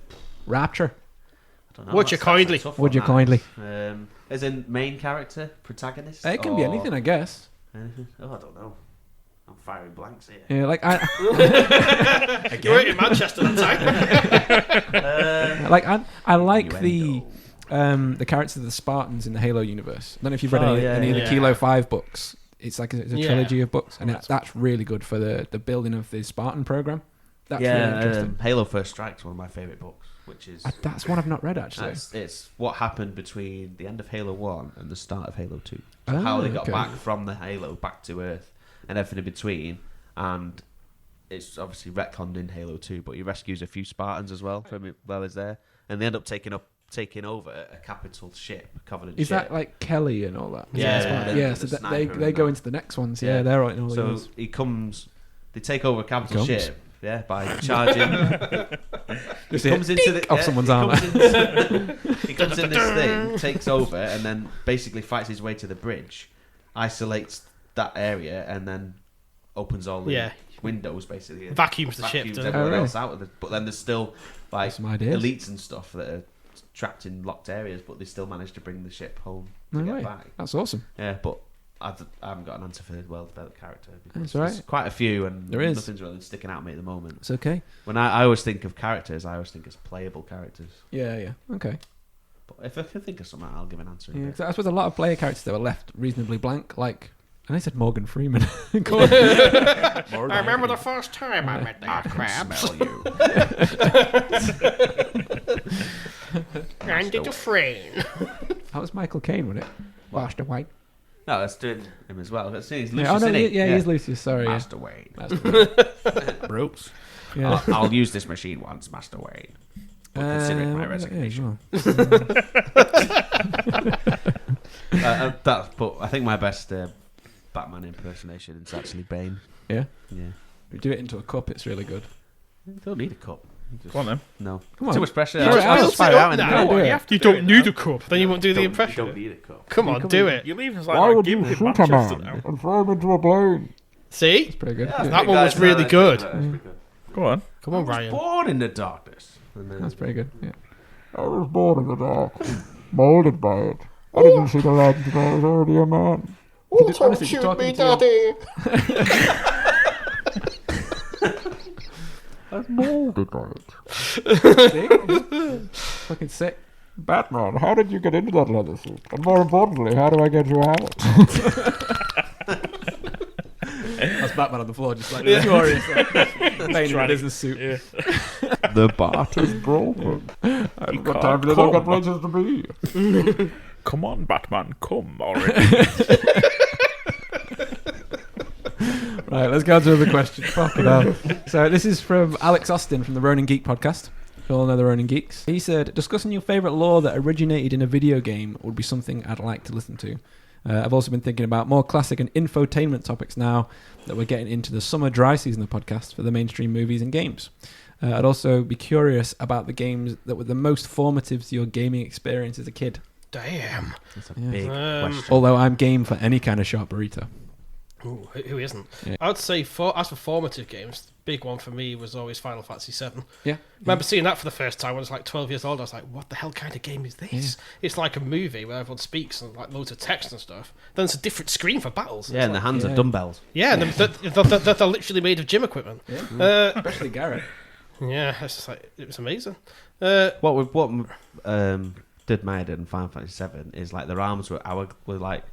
Rapture. I don't know. Would you that's a kindly? tough Would one, you that. kindly? As in main character, protagonist. It can be or, anything, I guess. Oh, I don't know. I'm firing blanks here. Yeah, like I You were in Manchester that time. I like the characters of the Spartans in the Halo universe. I don't know if you've read any of the Kilo 5 books. It's like it's a trilogy of books, and that's really good for the building of the Spartan program. That's really interesting. Halo First Strike's one of my favourite books, which is... That's one I've not read, actually. It's what happened between the end of Halo 1 and the start of Halo 2. So how they got back from the Halo back to Earth and everything in between. And it's obviously retconned in Halo 2, but he rescues a few Spartans as well from while he's there. And they end up taking over a capital ship, Covenant Is ship. that like Kelly and all that? Yeah. So they go into the next ones. Yeah, they're right in all So these. they take over a capital ship. Yeah, by charging. He comes into off someone's armor. He comes in this thing, takes over, and then basically fights his way to the bridge, isolates that area, and then opens all the windows, basically. Vacuums the ship. Everyone else out of it. But then there's still like some ideas. elites and stuff that are trapped in locked areas, but they still manage to bring the ship home to No get way. back. That's awesome. Yeah, but I haven't got an answer for the well-developed character. That's all right. There's quite a few, and There is. nothing's really sticking out at me at the moment. It's okay. When I always think of characters, I always think as playable characters. Yeah. Okay. But if I can think of something, I'll give an answer. in a Yeah, bit. 'cause I suppose a lot of player characters that were left reasonably blank. Like, and I said Morgan Freeman. I remember the first time I met that crab. Smell you. Andy Dufresne. That was Michael Caine, wasn't it? Master Wayne. No, that's doing him as well. That's he's Lucius, Yeah, isn't he? he's Lucius. Sorry. Master Wayne. Ropes. Yeah. I'll use this machine once, Master Wayne. But consider it my resignation. But I think my best Batman impersonation is actually Bane. Yeah. Yeah. We do it into a cup. It's really good. You don't need a cup. Go on then. No. Come on. Too much pressure. Sure, I'll just fire it out in a minute. You don't need a cup. Then you won't do the You impression. don't need a cup. Come on, do it. You're leaving us like giving him Manchester now. and throw him into a plane? See? It's pretty good. Yeah, Yeah. That one was really good. Go on. Come on, I was Ryan. born in the darkness. And then- That's pretty good. Yeah. I was born in the dark, molded by it. I didn't see the light until I was already a man. Honestly, you're talking to I was molded by it. Fucking sick. Batman, how did you get into that leather suit? And more importantly, how do I get you out? That's Batman on the floor, just like furious, playing in a business suit. Yeah. The bat is broken. I haven't got time to look at places to be. Come on, Batman, come already. Right, let's go to the question. Fucking hell. So this is from Alex Austin from the Ronin Geek podcast. You all know the Ronin Geeks. He said, discussing your favourite lore that originated in a video game would be something I'd like to listen to. I've also been thinking about more classic and infotainment topics now that we're getting into the summer dry season of the podcast for the mainstream movies and games. I'd also be curious about the games that were the most formative to your gaming experience as a kid. Damn. That's a big question. Although I'm game for any kind of Sharp Burrito. Ooh, who isn't? Yeah. I would say, as for formative games, the big one for me was always Final Fantasy VII. Yeah. Remember seeing that for the first time when I was like 12 years old. I was like, what the hell kind of game is this? Yeah. It's like a movie where everyone speaks and like loads of text and stuff. Then it's a different screen for battles. Yeah, and the hands Yeah. are dumbbells. Yeah, and they're literally made of gym equipment. Yeah. Especially Garrett. Yeah, it's just like, it was amazing. What did my head in Final Fantasy VII is like their arms were like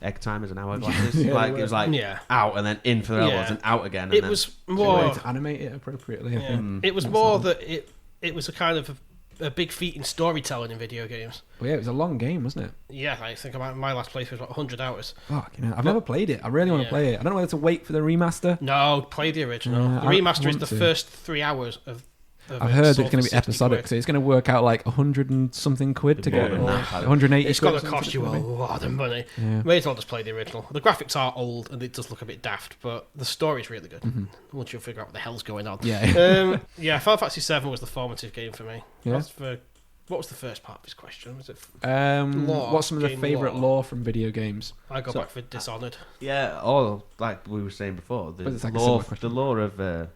egg timers and hourglasses. Yeah, Like they it was like Yeah. out and then in for their elbows Yeah. and out again. And It then was Way more. to animate it appropriately. I Yeah. think. It was more that it was a kind of a big feat in storytelling in video games. But yeah, it was a long game, wasn't it? Yeah, I think about my last playthrough was about 100 hours. Fuck, I've never played it. I really want to Yeah. play it. I don't know whether to wait for the remaster. No, play the original. Yeah, The I remaster is want the to. first 3 hours of I've heard it's sold going to for be 60 episodic, quid. so it's going to work out like 100 and something quid to More get than it. that, 180 It's quid going or to something cost you a it's gonna lot of money. be. Yeah. May as well just play the original. The graphics are old and it does look a bit daft, but the story's really good. Once you figure out what the hell's going on. Yeah. Yeah, Final Fantasy VII was the formative game for me. Yeah. What was the first part of his question? Was it? What's some of the game favourite lore. lore from video games? I go back for Dishonored. yeah, all like we were saying before, But it's the like a similar lore, question. the lore of the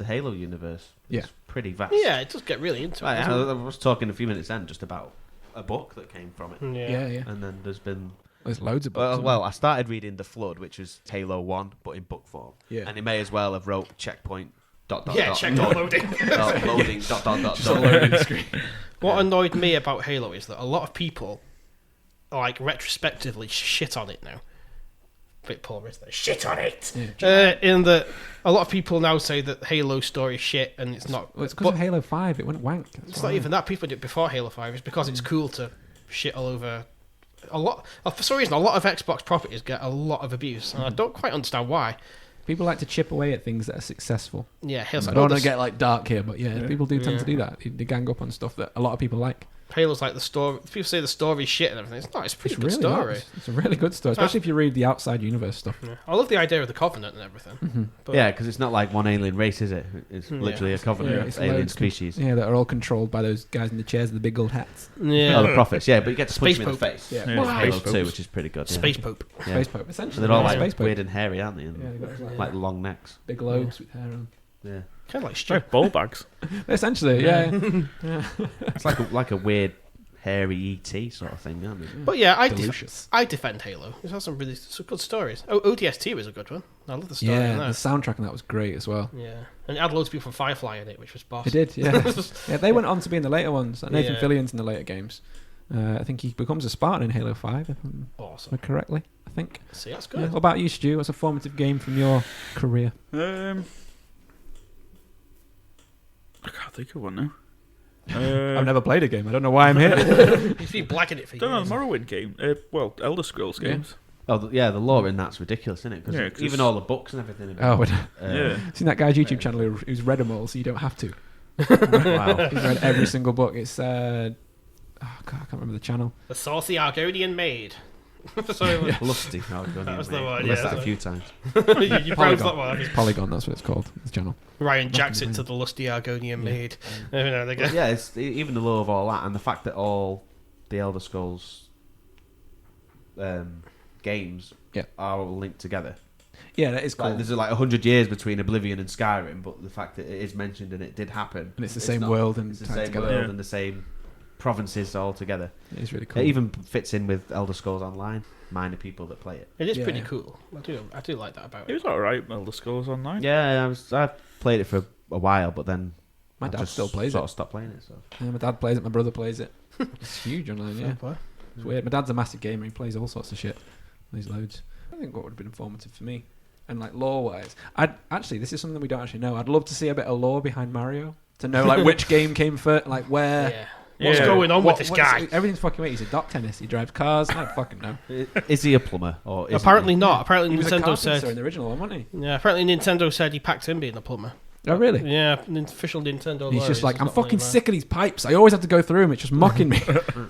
Halo universe Yeah. is pretty vast. Yeah, it does get really into it. Like, I doesn't was talking a few minutes then just about a book that came from it, it? Yeah, yeah. and then there's been There's loads of books. Well, I started reading The Flood, which was Halo 1, but in book form. Yeah. And he may as well have wrote checkpoint, ... checkpoint loading. loading, ... Just a loading screen. What annoyed me about Halo is that a lot of people, like, retrospectively shit on it now. Bit poor, isn't it? Shit on it! Yeah. In that a lot of people now say that Halo story is shit and it's not. Well, it's because of Halo 5. It went wank. It's not even that. People did it before Halo 5. It's because it's cool to shit all over. For some reason, a lot of Xbox properties get a lot of abuse, and I don't quite understand why. People like to chip away at things that are successful. Yeah, Halo's I don't want to get like dark here, but people do tend to do that. They gang up on stuff that a lot of people like. Halo's like the story. People say the story's shit and everything. It's not. It's a pretty good really story. Nice. It's a really good story, especially if you read the outside universe stuff. Yeah. I love the idea of the Covenant and everything. But Yeah, because it's not like one alien race, is it? It's literally a covenant it's of alien loads species. Yeah, that are all controlled by those guys in the chairs with the big gold hats. Yeah. Oh, the prophets, yeah, but you get to punch Space them in the Pope. face. Yeah. Yeah. Wow. Halo Space 2, Popes. which is pretty good. Yeah. Space Pope. Yeah. Space Pope, So essentially. they're all like Space Pope. weird and hairy, aren't they? And, Yeah, they've got like long necks. big lobes with hair on. Yeah. Kind of like Sorry, Stu. ball bags. Essentially, yeah. It's like a weird hairy ET sort of thing, aren't it? But yeah, Delicious. I defend Halo. It has some really good stories. ODST was a good one. I love the story in Yeah, the that. soundtrack on that was great as well. Yeah, and it had loads of people from Firefly in it, which was boss. It did, yeah. Yeah, they went on to be in the later ones. Nathan Yeah. Fillion's in the later games. I think he becomes a Spartan in Halo 5, if I'm Awesome. correctly, I think. See, that's Yeah. good. What about you, Stu? What's a formative game from your career? I can't think of one now. I've never played a game. I don't know why I'm here. You've been blacking it for don't know, years. the Morrowind game. Elder Scrolls Yeah. games. Oh, the lore in that's ridiculous, isn't it? Because Yeah, 'cause even all the books and everything. Oh, Yeah. seen that guy's YouTube channel who's read them all, so you don't have to. Wow. He's read every single book. It's oh God, I can't remember the channel. The saucy Argonian maid. Sorry, Lusty. No, That was the one, I yeah, missed that's that a few times. you pronounced that one. It's Polygon, that's what it's called. The channel. Ryan jacks it to the lusty Argonian maid. Every now and again. Yeah, it's even the lore of all that, and the fact that all the Elder Scrolls games are all linked together. Yeah, that is cool. Like, there's like 100 years between Oblivion and Skyrim, but the fact that it is mentioned and it did happen, And it's the same world and it's the tied same together. world Yeah. and the same provinces all together. It is really cool. It even fits in with Elder Scrolls Online. Minor people that play it. It is Yeah. pretty cool. I do like that about It it. was alright, Elder Scrolls Online. Yeah, I played it for a while, but then My I dad just still plays sort it. of stopped playing it. So Yeah, my dad plays it. My brother plays it. It's huge online. Yeah, it's weird. My dad's a massive gamer. He plays all sorts of shit. Plays loads. I think what would have been informative for me, and like lore wise, this is something we don't actually know. I'd love to see a bit of lore behind Mario to know like which game came first, like where. Yeah. What's Yeah. going on with this guy? Everything's fucking weird. He's a dock tennis. He drives cars. I don't fucking know. is he a plumber or isn't Apparently he? not. Apparently He was a Nintendo carpenter said. in the original one, wasn't he? Yeah. Apparently Nintendo said he packed in being a plumber. Oh really? Yeah. Official Nintendo. He's lore just is like, it's I'm not fucking like sick of these pipes. I always have to go through them. It's just mocking me.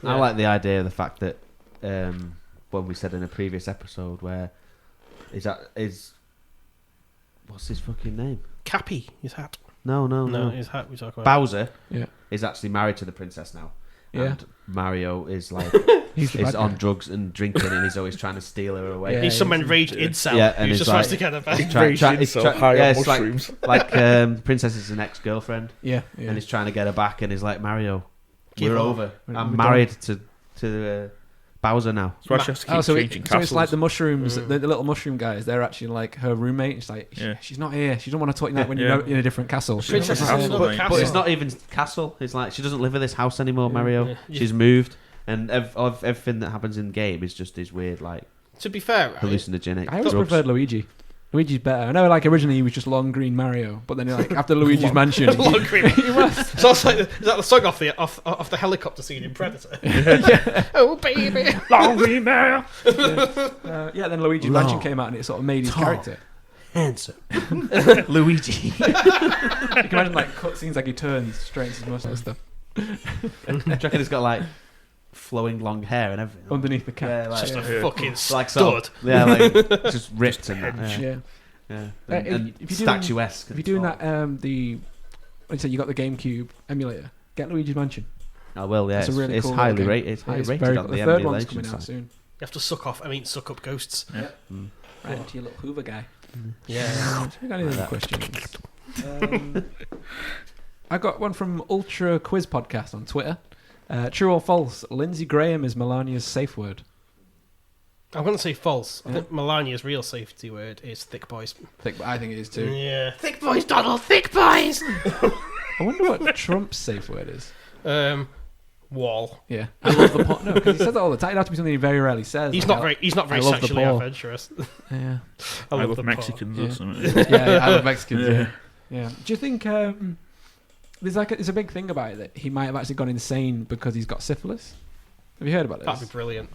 I like the idea of the fact that when we said in a previous episode where is what's his fucking name? Cappy. His hat. No, His hat. We talk about. Bowser Yeah. is actually married to the princess now. Yeah. And Mario is like He's the is bad on guy. drugs and drinking, and he's always trying to steal her away. Yeah. He's some enraged incel. Yeah, and Who's he's just wants to like- get her back. He's High yeah, on it's like- mushrooms. Like the princess is an ex-girlfriend, Yeah. and he's trying to get her back, and he's like, Mario, Give we're up. over. We're I'm done." married to Bowser now. That's why she has to keep Oh, so, changing so castles. it's like the mushrooms, the little mushroom guys. They're actually like her roommate. It's like Yeah. she's not here. She doesn't want to talk like when Yeah. you're in a different castle. She Princess doesn't is want another to- castle. But it's not even castle. It's like she doesn't live in this house anymore, Mario. Yeah. She's moved, and everything that happens in the game is just these weird, like To be fair, right, hallucinogenic I always drugs. preferred Luigi. Luigi's better. I know, like originally he was just long green Mario, but then like after Luigi's Mansion, Long green. he was. So it's like, is that the song off the helicopter scene in Predator? Oh baby, Long green Mario. Yeah, then Luigi's Long. Mansion came out and it sort of made his character. Handsome Luigi. You can imagine like cutscenes like he turns, straightens his mustache and stuff Do you reckon he's got like flowing long hair and everything? underneath the cap. Yeah, like, just a Yeah. fucking like stud. so, yeah, like just ripped and that. Yeah. Yeah. If And you're doing- statuesque. If you're doing that, like you said, you got the GameCube emulator. Get Luigi's Mansion. I will. Yeah, It's a really it's cool highly little game. rated. It's highly It's rated very on cool. the The third one's emulation coming out side. soon. You have to suck up ghosts. Right into your little Hoover guy. Yeah. I got any other questions? I got one from Ultra Quiz Podcast on Twitter. True or false? Lindsey Graham is Melania's safe word. I'm going to say false. I think Melania's real safety word is thick boys. Thick, I think it is too. Yeah. Thick boys, Donald, thick boys! I wonder what Trump's safe word is. Wall. Yeah. I love the porn. No, because he says that all the time. It'd have to be something he very rarely says. He's Like, not very I love the sexually ball. adventurous. Yeah. I love the Mexicans porn. or something. Yeah, I love Mexicans. Yeah. Yeah. Do you think there's a big thing about it that he might have actually gone insane because he's got syphilis? Have you heard about this? That'd be brilliant.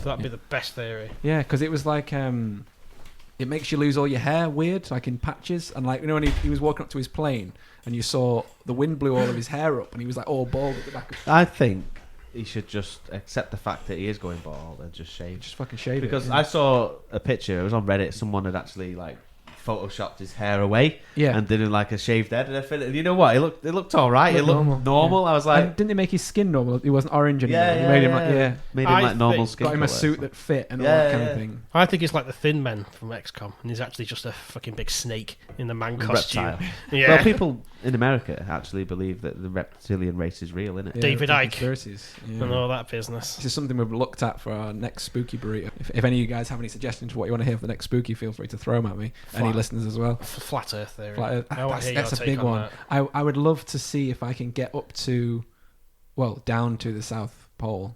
That'd be the best theory. Yeah, because it was like it makes you lose all your hair weird, like in patches, and like when he was walking up to his plane and you saw the wind blew all of his hair up and he was like all bald at the back. I think he should just accept the fact that he is going bald and just shave. Just fucking shave Because it. I saw a picture. It was on Reddit. Someone had actually like photoshopped his hair away and did like a shaved head and everything. And you know what? It looked all right. It looked normal. Yeah. I was like, and didn't they make his skin normal? He wasn't orange anymore. Yeah, He yeah, made him yeah. Made him like normal skin. got him a colour. suit that fit and all Yeah, that kind yeah. of thing. I think it's like the Thin Men from XCOM, and he's actually just a fucking big snake in the man costume. Reptile. Yeah. Well, people in America actually believe that the reptilian race is real, isn't it? Yeah, David the Icke. conspiracies. Yeah. And all that business. This is something we've looked at for our next spooky burrito. If any of you guys have any suggestions for what you want to hear for the next spooky, feel free to throw them at me. Any listeners as well. Flat Earth theory. Flat Earth. I want to hear That's your a take big on one. that. I would love to see if I can get up to, well, down to the South Pole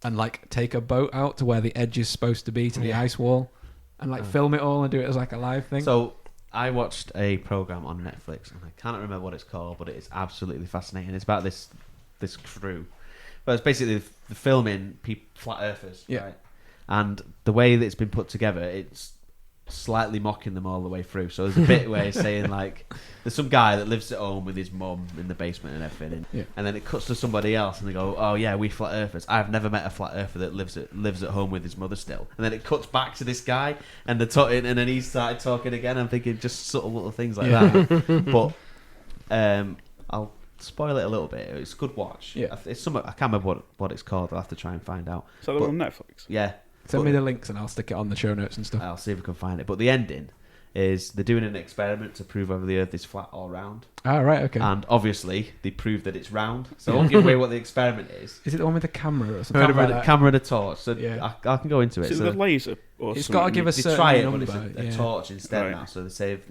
and like take a boat out to where the edge is supposed to be to the ice wall and like film it all and do it as like a live thing. So I watched a program on Netflix, and I can't remember what it's called, but it is absolutely fascinating. It's about this crew, but it's basically the filming flat earthers, right? And the way that it's been put together, it's slightly mocking them all the way through. So there's a bit where he's saying like, there's some guy that lives at home with his mum in the basement and everything, and then it cuts to somebody else, and they go, "Oh yeah, we flat earthers. I've never met a flat earther that lives at home with his mother still." And then it cuts back to this guy, and they're talking, and then he started talking again. I'm thinking just subtle little things like that. But I'll spoil it a little bit. It's a good watch. Yeah. It's I can't remember what it's called. I'll have to try and find out. Is that the one on Netflix? Yeah. Send me the links and I'll stick it on the show notes and stuff. I'll see if we can find it. But the ending is they're doing an experiment to prove whether the Earth is flat or round. Ah, right, okay. And obviously, they prove that it's round. So I won't give away what the experiment is. Is it the one with the camera or something? Camera and a torch. So Yeah. I can go into it. Is it So the laser? Or It's something? got to give a they certain try it, number. but it's a yeah. torch instead Right. now. So they say if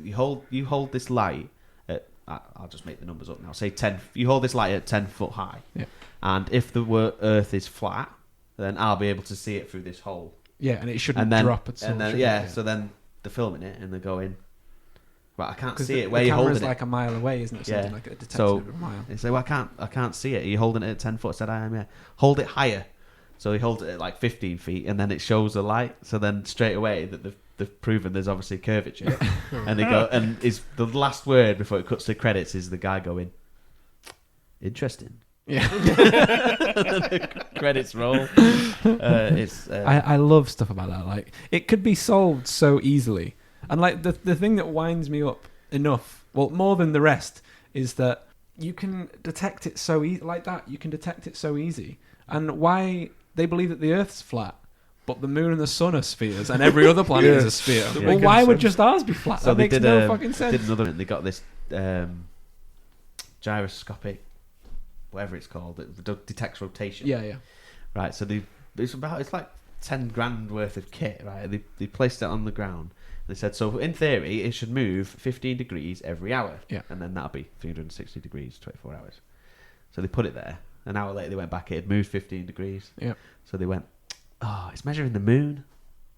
you hold this light at, I'll just make the numbers up now. Say 10. You hold this light at 10 foot high. Yeah. And if the Earth is flat, then I'll be able to see it through this hole. Yeah, and it shouldn't And then, drop at all. and then should yeah, it? so then they're filming it and they're going, right, I can't 'Cause see the, it. Where the you're holding camera's it? like a mile away, isn't it? Something Yeah. like a detector So of a mile. they say, well, I can't see it. Are you holding it at 10 foot? I said, I am, yeah. Hold it higher. So he holds it at like 15 feet, and then it shows the light. So then straight away that they've proven there's obviously curvature. And they go, and the last word before it cuts to credits is the guy going, interesting. Yeah. Credits roll. I love stuff about that. Like, it could be solved so easily. And like the thing that winds me up enough, well, more than the rest, is that you can detect it so easy like that. You can detect it so easy. And why they believe that the Earth's flat, but the moon and the sun are spheres, and every other planet is a sphere. Yeah. Well, why would just ours be flat? So that they makes did no fucking sense. Did another. They got this gyroscopic, whatever it's called, that detects rotation. Yeah. Right. So it's like 10 grand worth of kit. Right. They placed it on the ground. They said, so in theory, it should move 15 degrees every hour. Yeah. And then that'll be 360 degrees, 24 hours. So they put it there. An hour later, they went back. It had moved 15 degrees. Yeah. So they went, oh, it's measuring the moon.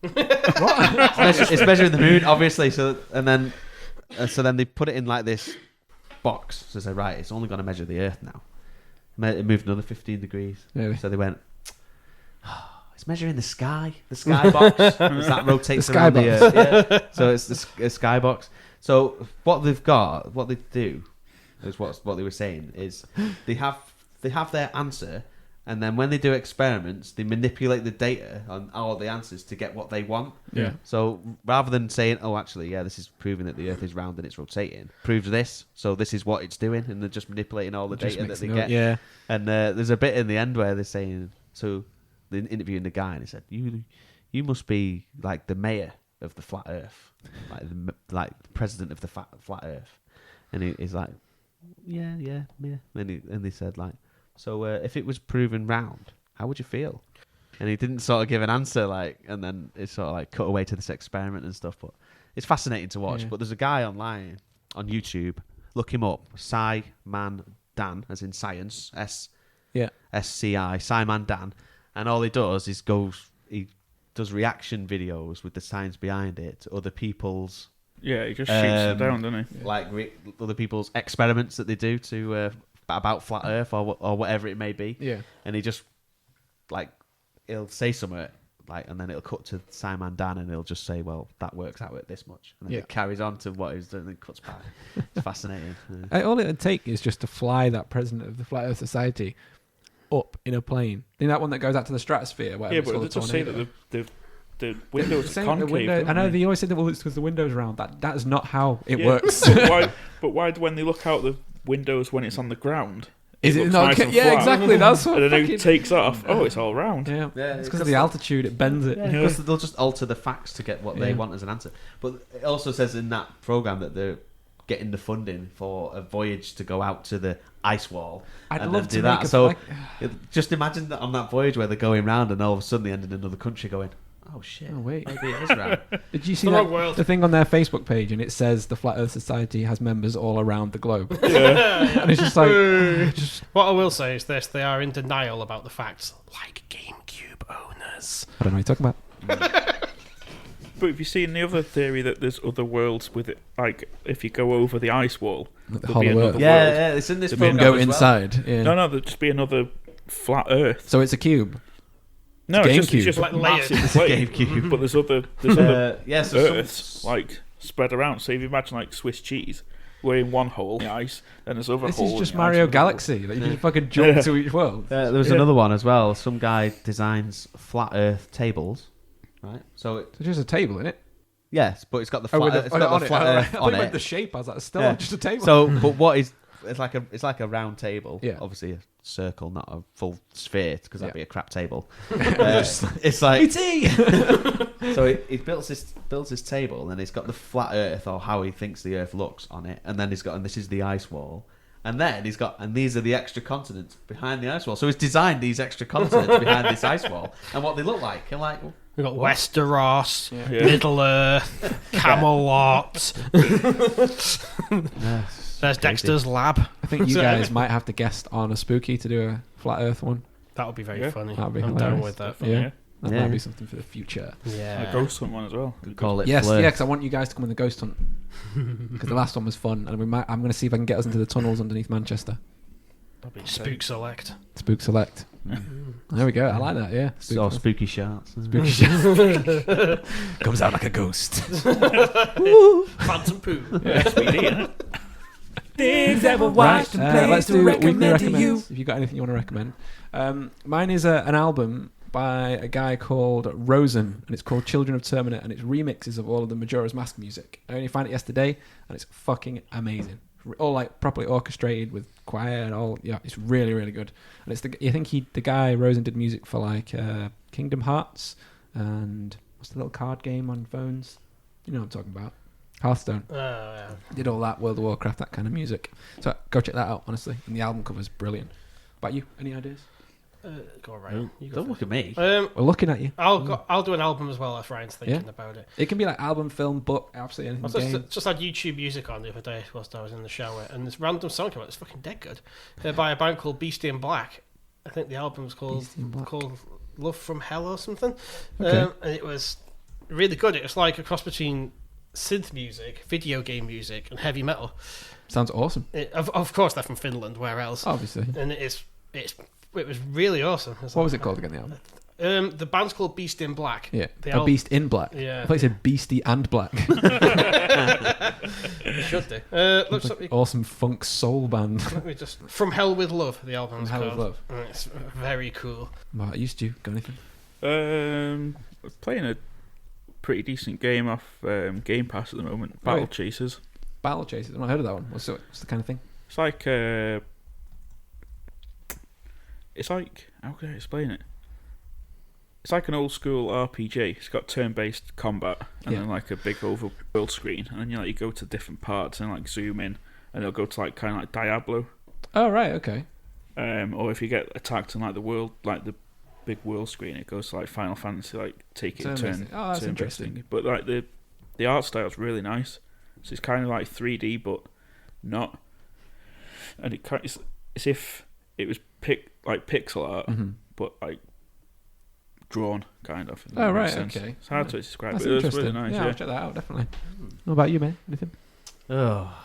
It's measuring the moon, obviously. So then they put it in like this box. So they said, right, it's only going to measure the Earth now. It moved another 15 degrees. Really? So they went, oh, it's measuring the sky box. As that rotates The around sky the box. Earth. Yeah. So it's the sky box. So what they do, is what they were saying, is they have their answer, and then when they do experiments, they manipulate the data on all the answers to get what they want. Yeah. So rather than saying, oh, actually, yeah, this is proving that the Earth is round and it's rotating, proves this, so this is what it's doing, and they're just manipulating all the Just data that mixing they it up. get. Yeah. And there's a bit in the end where they're saying, so they're interviewing the guy, and he said, you must be like the mayor of the flat Earth, like the president of the flat Earth. And he's like, yeah. And they said, like, so if it was proven round, how would you feel? and he didn't sort of give an answer, like, and then it sort of like cut away to this experiment and stuff. But it's fascinating to watch. Yeah. But there's a guy online on YouTube. Look him up, Sci-Man Dan, as in science, SCI, Sci-Man Dan, and all he does is he does reaction videos with the science behind it to other people's. Yeah, he just shoots it down, doesn't he? Like other people's experiments that they do to about flat Earth or whatever it may be. Yeah. And he just like he'll say something like, and then it'll cut to Simon Dan, and he'll just say, "Well, that works out at this much," and then it carries on to what he's doing, and cuts back. It's fascinating. Yeah. All it would take is just to fly that president of the Flat Earth Society up in a plane. You know that one that goes out to the stratosphere? Yeah, but they just say that the windows are concave. I know they always say that, well, it's because the window's round. That is not how it Yeah, works. But why when they look out the windows when it's on the ground? Is it looks not? nice and Yeah, flat. exactly. That's what. And then it takes off. Oh, it's all round. Yeah, Yeah, it's because of the altitude. It bends it. Yeah, because they'll just alter the facts to get what they want as an answer. But it also says in that program that they're getting the funding for a voyage to go out to the ice wall. I'd and love then to do that. make So just imagine that on that voyage where they're going round, and all of a sudden they end in another country going, "Oh shit! Oh wait, maybe it is round." Did you see The that? wrong world. The thing on their Facebook page, and it says the Flat Earth Society has members all around the globe. Yeah. And it's just like, What I will say is this: they are in denial about the facts, like GameCube owners. I don't know what you're talking about. But have you seen the other theory that there's other worlds with it? Like, if you go over the ice wall, Like the there'll be hollow another Earth. Yeah, world. yeah, it's in this The program Go as well. inside. Yeah. No, there'll just be another flat Earth. So it's a cube. No, It's it's just Like massive layers. plane. GameCube. But there's other Yeah, so Earths like spread around. So if you imagine like Swiss cheese, we're in one hole in the ice, and there's other This holes. is just in the ice Mario and other Galaxy. Like, you just fucking jump to each world. there was another one as well. Some guy designs flat Earth tables, right? So It's just a table, isn't it? yes, but it's got the Oh, flat. with It's got the flat I Earth thought on you meant it. the shape. I was like, still Yeah. just a table. So, but what is it's like a round table. Yeah. Obviously a circle, not a full sphere, because that'd Yeah. be a crap table. It's like so he builds this table, and he's got the flat Earth, or how he thinks the Earth looks, on it, and then and this is the ice wall. And then and these are the extra continents behind the ice wall. So he's designed these extra continents behind this ice wall, and what they look like. And like, We've got Westeros, Yeah. Middle Earth, Camelot. There's Dexter's lab. I think you guys might have to guest on a spooky to do a Flat Earth one. That would be very Yeah. funny. That'd be I'm hilarious. down with that. Yeah. That Yeah. might be something for the future. Yeah. A ghost hunt one as well. call it Yes, Fleur. yeah, because I want you guys to come on the ghost hunt. Because the last one was fun, and I'm going to see if I can get us into the tunnels underneath Manchester. Spook Select. Spook Select. There we go. I like that. Yeah. So spooky sharks. Spooky shit. Comes out like a ghost. Phantom Poo. Things that were Right, watched and played let's to do weekly recommend to you. recommends. If you got anything you want to recommend, mine is an album by a guy called Rosen, and it's called Children of Terminator, and it's remixes of all of the Majora's Mask music. I only found it yesterday, and it's fucking amazing. All like properly orchestrated with choir and all. Yeah, it's really really good. And it's the guy Rosen did music for like Kingdom Hearts and what's the little card game on phones? You know what I'm talking about. Hearthstone. Yeah. Did all that, World of Warcraft, that kind of music. So go check that out, honestly. And the album cover's brilliant. About you? Any ideas? Go on, Ryan. You go Don't look first. at me. We're looking at you. I'll do an album as well if Ryan's thinking Yeah. about it. It can be like album, film, book, absolutely I anything. Game. just had YouTube music on the other day whilst I was in the shower, and this random song came out. It's fucking dead good. By a band called Beastie in Black. I think the album's called Beastie in Black. Love from Hell or something. Okay. And it was really good. It was like a cross between synth music, video game music, and heavy metal. Sounds awesome. Of course, they're from Finland. Where else? Obviously. And it was really awesome. What was it called again, the album? The band's called Beast in Black. Yeah. The A Beast in Black. Yeah. I thought you said Beastie and Black. It should do. Looks like Awesome funk soul band. let me just From Hell with Love. The album's From Hell with called. Love. And it's very cool. Right, used to. Got anything? Playing a pretty decent game off Game Pass at the moment. Battle Right. Chasers. Battle Chasers. I've not heard of that one. What's the kind of thing? It's like how can I explain it? It's like an old school RPG. It's got turn-based combat and Yeah. then like a big oval world screen, and then you go to different parts and like zoom in, and it'll go to like kind of like Diablo. Oh, right, okay. Or if you get attacked in like the world, like the big world screen. It goes to like Final Fantasy, like take it Turn turn. based. Oh, that's turn interesting. based. But like the art style is really nice. So it's kind of like 3D, but not. And it's as if it was pixel art, but like drawn, kind of. Oh, right, Sense. okay. It's hard to describe, That's but it was interesting. really nice. Yeah, Yeah. I'll check that out, definitely. What about you, man? Anything? Oh,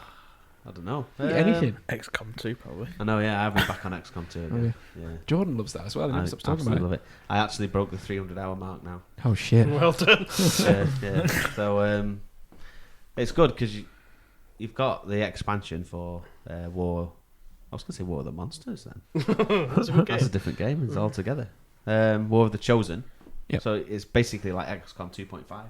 I don't know. Anything? XCOM 2, probably. I know, yeah, I've been back on XCOM 2 again. Yeah. Jordan loves that as well. He I never stops talking absolutely about love it. I actually broke the 300-hour mark now. it. Oh, shit. Well done. Yeah. So it's good because you've got the expansion for War. I was going to say War of the Monsters then. That's a good That's a game. different game. It's all together. War of the Chosen. Yep. So it's basically like XCOM 2.5.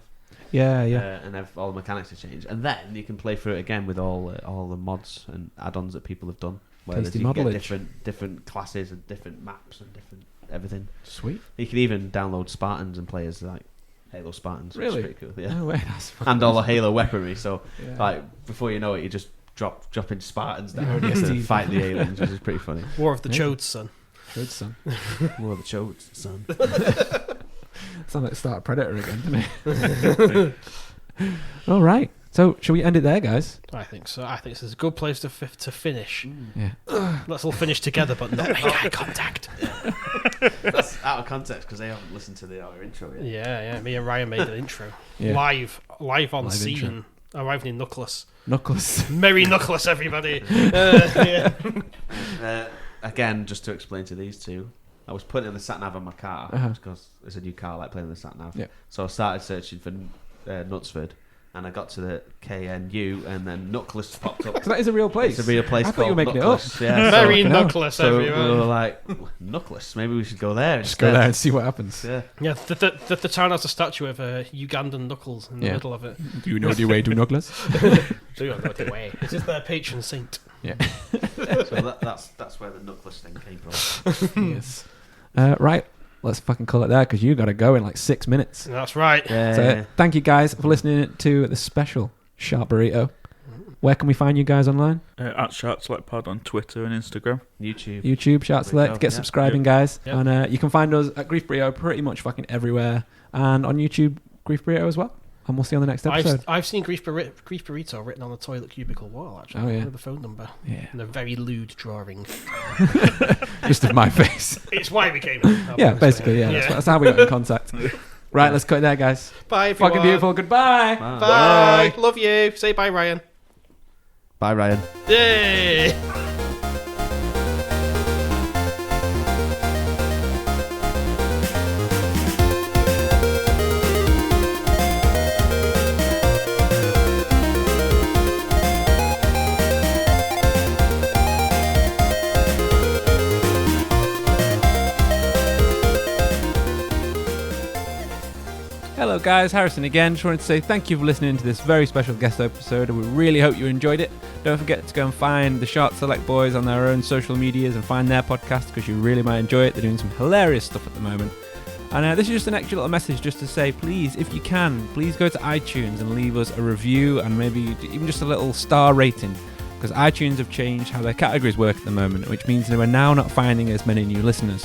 Yeah. And all the mechanics have changed. And then you can play through it again with all the mods and add-ons that people have done. Where Tasty you can get modelage. different classes and different maps and different everything. Sweet. You can even download Spartans and play as like Halo Spartans. Which is Really? pretty cool. Yeah. No way. That's And all the Halo weaponry. So Yeah. like before you know it, you just dropping Spartans down Yeah, to Steve. fight the aliens, which is pretty funny. War of the Yeah. Chodes, son. Good, son. War of the Chodes, son. Sound like the start of Predator again, doesn't it? All right. So, shall we end it there, guys? I think so. I think this is a good place to finish. Yeah. Let's all finish together, but not make eye contact. That's out of context because they haven't listened to our intro yet. Yeah. Me and Ryan made an intro. Yeah. Live on Live scene. intro. Arriving in Knuckles. Knuckles. Merry Knuckles, everybody. Yeah. Again, just to explain to these two, I was putting in the sat nav on my car because it's a new car, I like playing the sat nav. Yeah. So I started searching for Knutsford, and I got to the KNU, and then Knuckles popped up. So that is a real place. It's a real place I thought you called were making it up. Knuckles. Yeah, Merry no. Knuckles, so we were everyone. like, Knuckles, maybe we should go there. Just go there and see what happens. Yeah. Yeah, the town has a statue of Ugandan Knuckles in the Yeah. middle of it. Do you know the way to Knuckles? Do you know the way? This is their patron saint. Yeah. So that's where the Knuckles thing came from. Yes. Right. Let's fucking call it there because you got to go in like 6 minutes. That's right. So thank you guys for listening to the special Sharp Burrito. Where can we find you guys online? At Shart Select Pod on Twitter and Instagram. YouTube, Shart Select. Get Yeah. subscribing, guys. Yep. And you can find us at Grief Burrito pretty much fucking everywhere. And on YouTube, Grief Burrito as well. And we'll see you on the next episode. I've seen Grief Burrito written on the toilet cubicle wall, actually. Oh, yeah. With the phone number. Yeah. And a very lewd drawing. Just of my face. It's why we came. Yeah, basically, yeah. That's how we got in contact. Right, let's cut it there, guys. Bye, everyone. Fucking beautiful. Goodbye. Bye. Love you. Say bye, Ryan. Bye, Ryan. Yay. Hello guys, Harrison again. Just wanted to say thank you for listening to this very special guest episode, and we really hope you enjoyed it. Don't forget to go and find the Shart Select boys on their own social medias and find their podcast because you really might enjoy it. They're doing some hilarious stuff at the moment. And this is just an extra little message just to say, please, if you can, please go to iTunes and leave us a review and maybe even just a little star rating, because iTunes have changed how their categories work at the moment, which means that we're now not finding as many new listeners.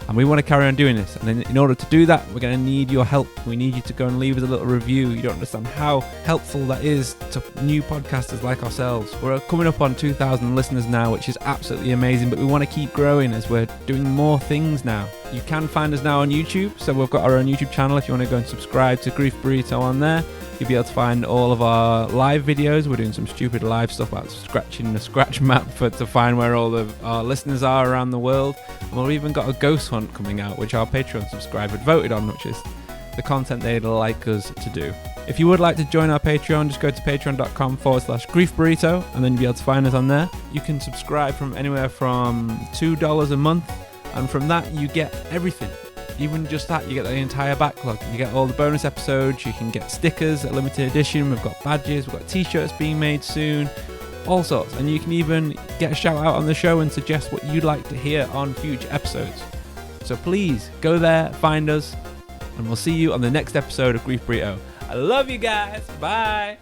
And we want to carry on doing this. And in order to do that, we're going to need your help. We need you to go and leave us a little review. You don't understand how helpful that is to new podcasters like ourselves. We're coming up on 2,000 listeners now, which is absolutely amazing. But we want to keep growing as we're doing more things now. You can find us now on YouTube. So we've got our own YouTube channel. If you want to go and subscribe to Grief Burrito on there, you'll be able to find all of our live videos. We're doing some stupid live stuff about scratching the scratch map to find where all of our listeners are around the world. And we've even got a ghost hunt coming out, which our Patreon subscribers voted on, which is the content they'd like us to do. If you would like to join our Patreon, just go to patreon.com/Grief Burrito, and then you'll be able to find us on there. You can subscribe from anywhere from $2 a month, and from that you get everything. Even just that, you get the entire backlog. You get all the bonus episodes, you can get stickers, a limited edition, we've got badges, we've got t-shirts being made soon, all sorts. And you can even get a shout out on the show and suggest what you'd like to hear on future episodes. So please, go there, find us, and we'll see you on the next episode of Grief Burrito. I love you guys. Bye.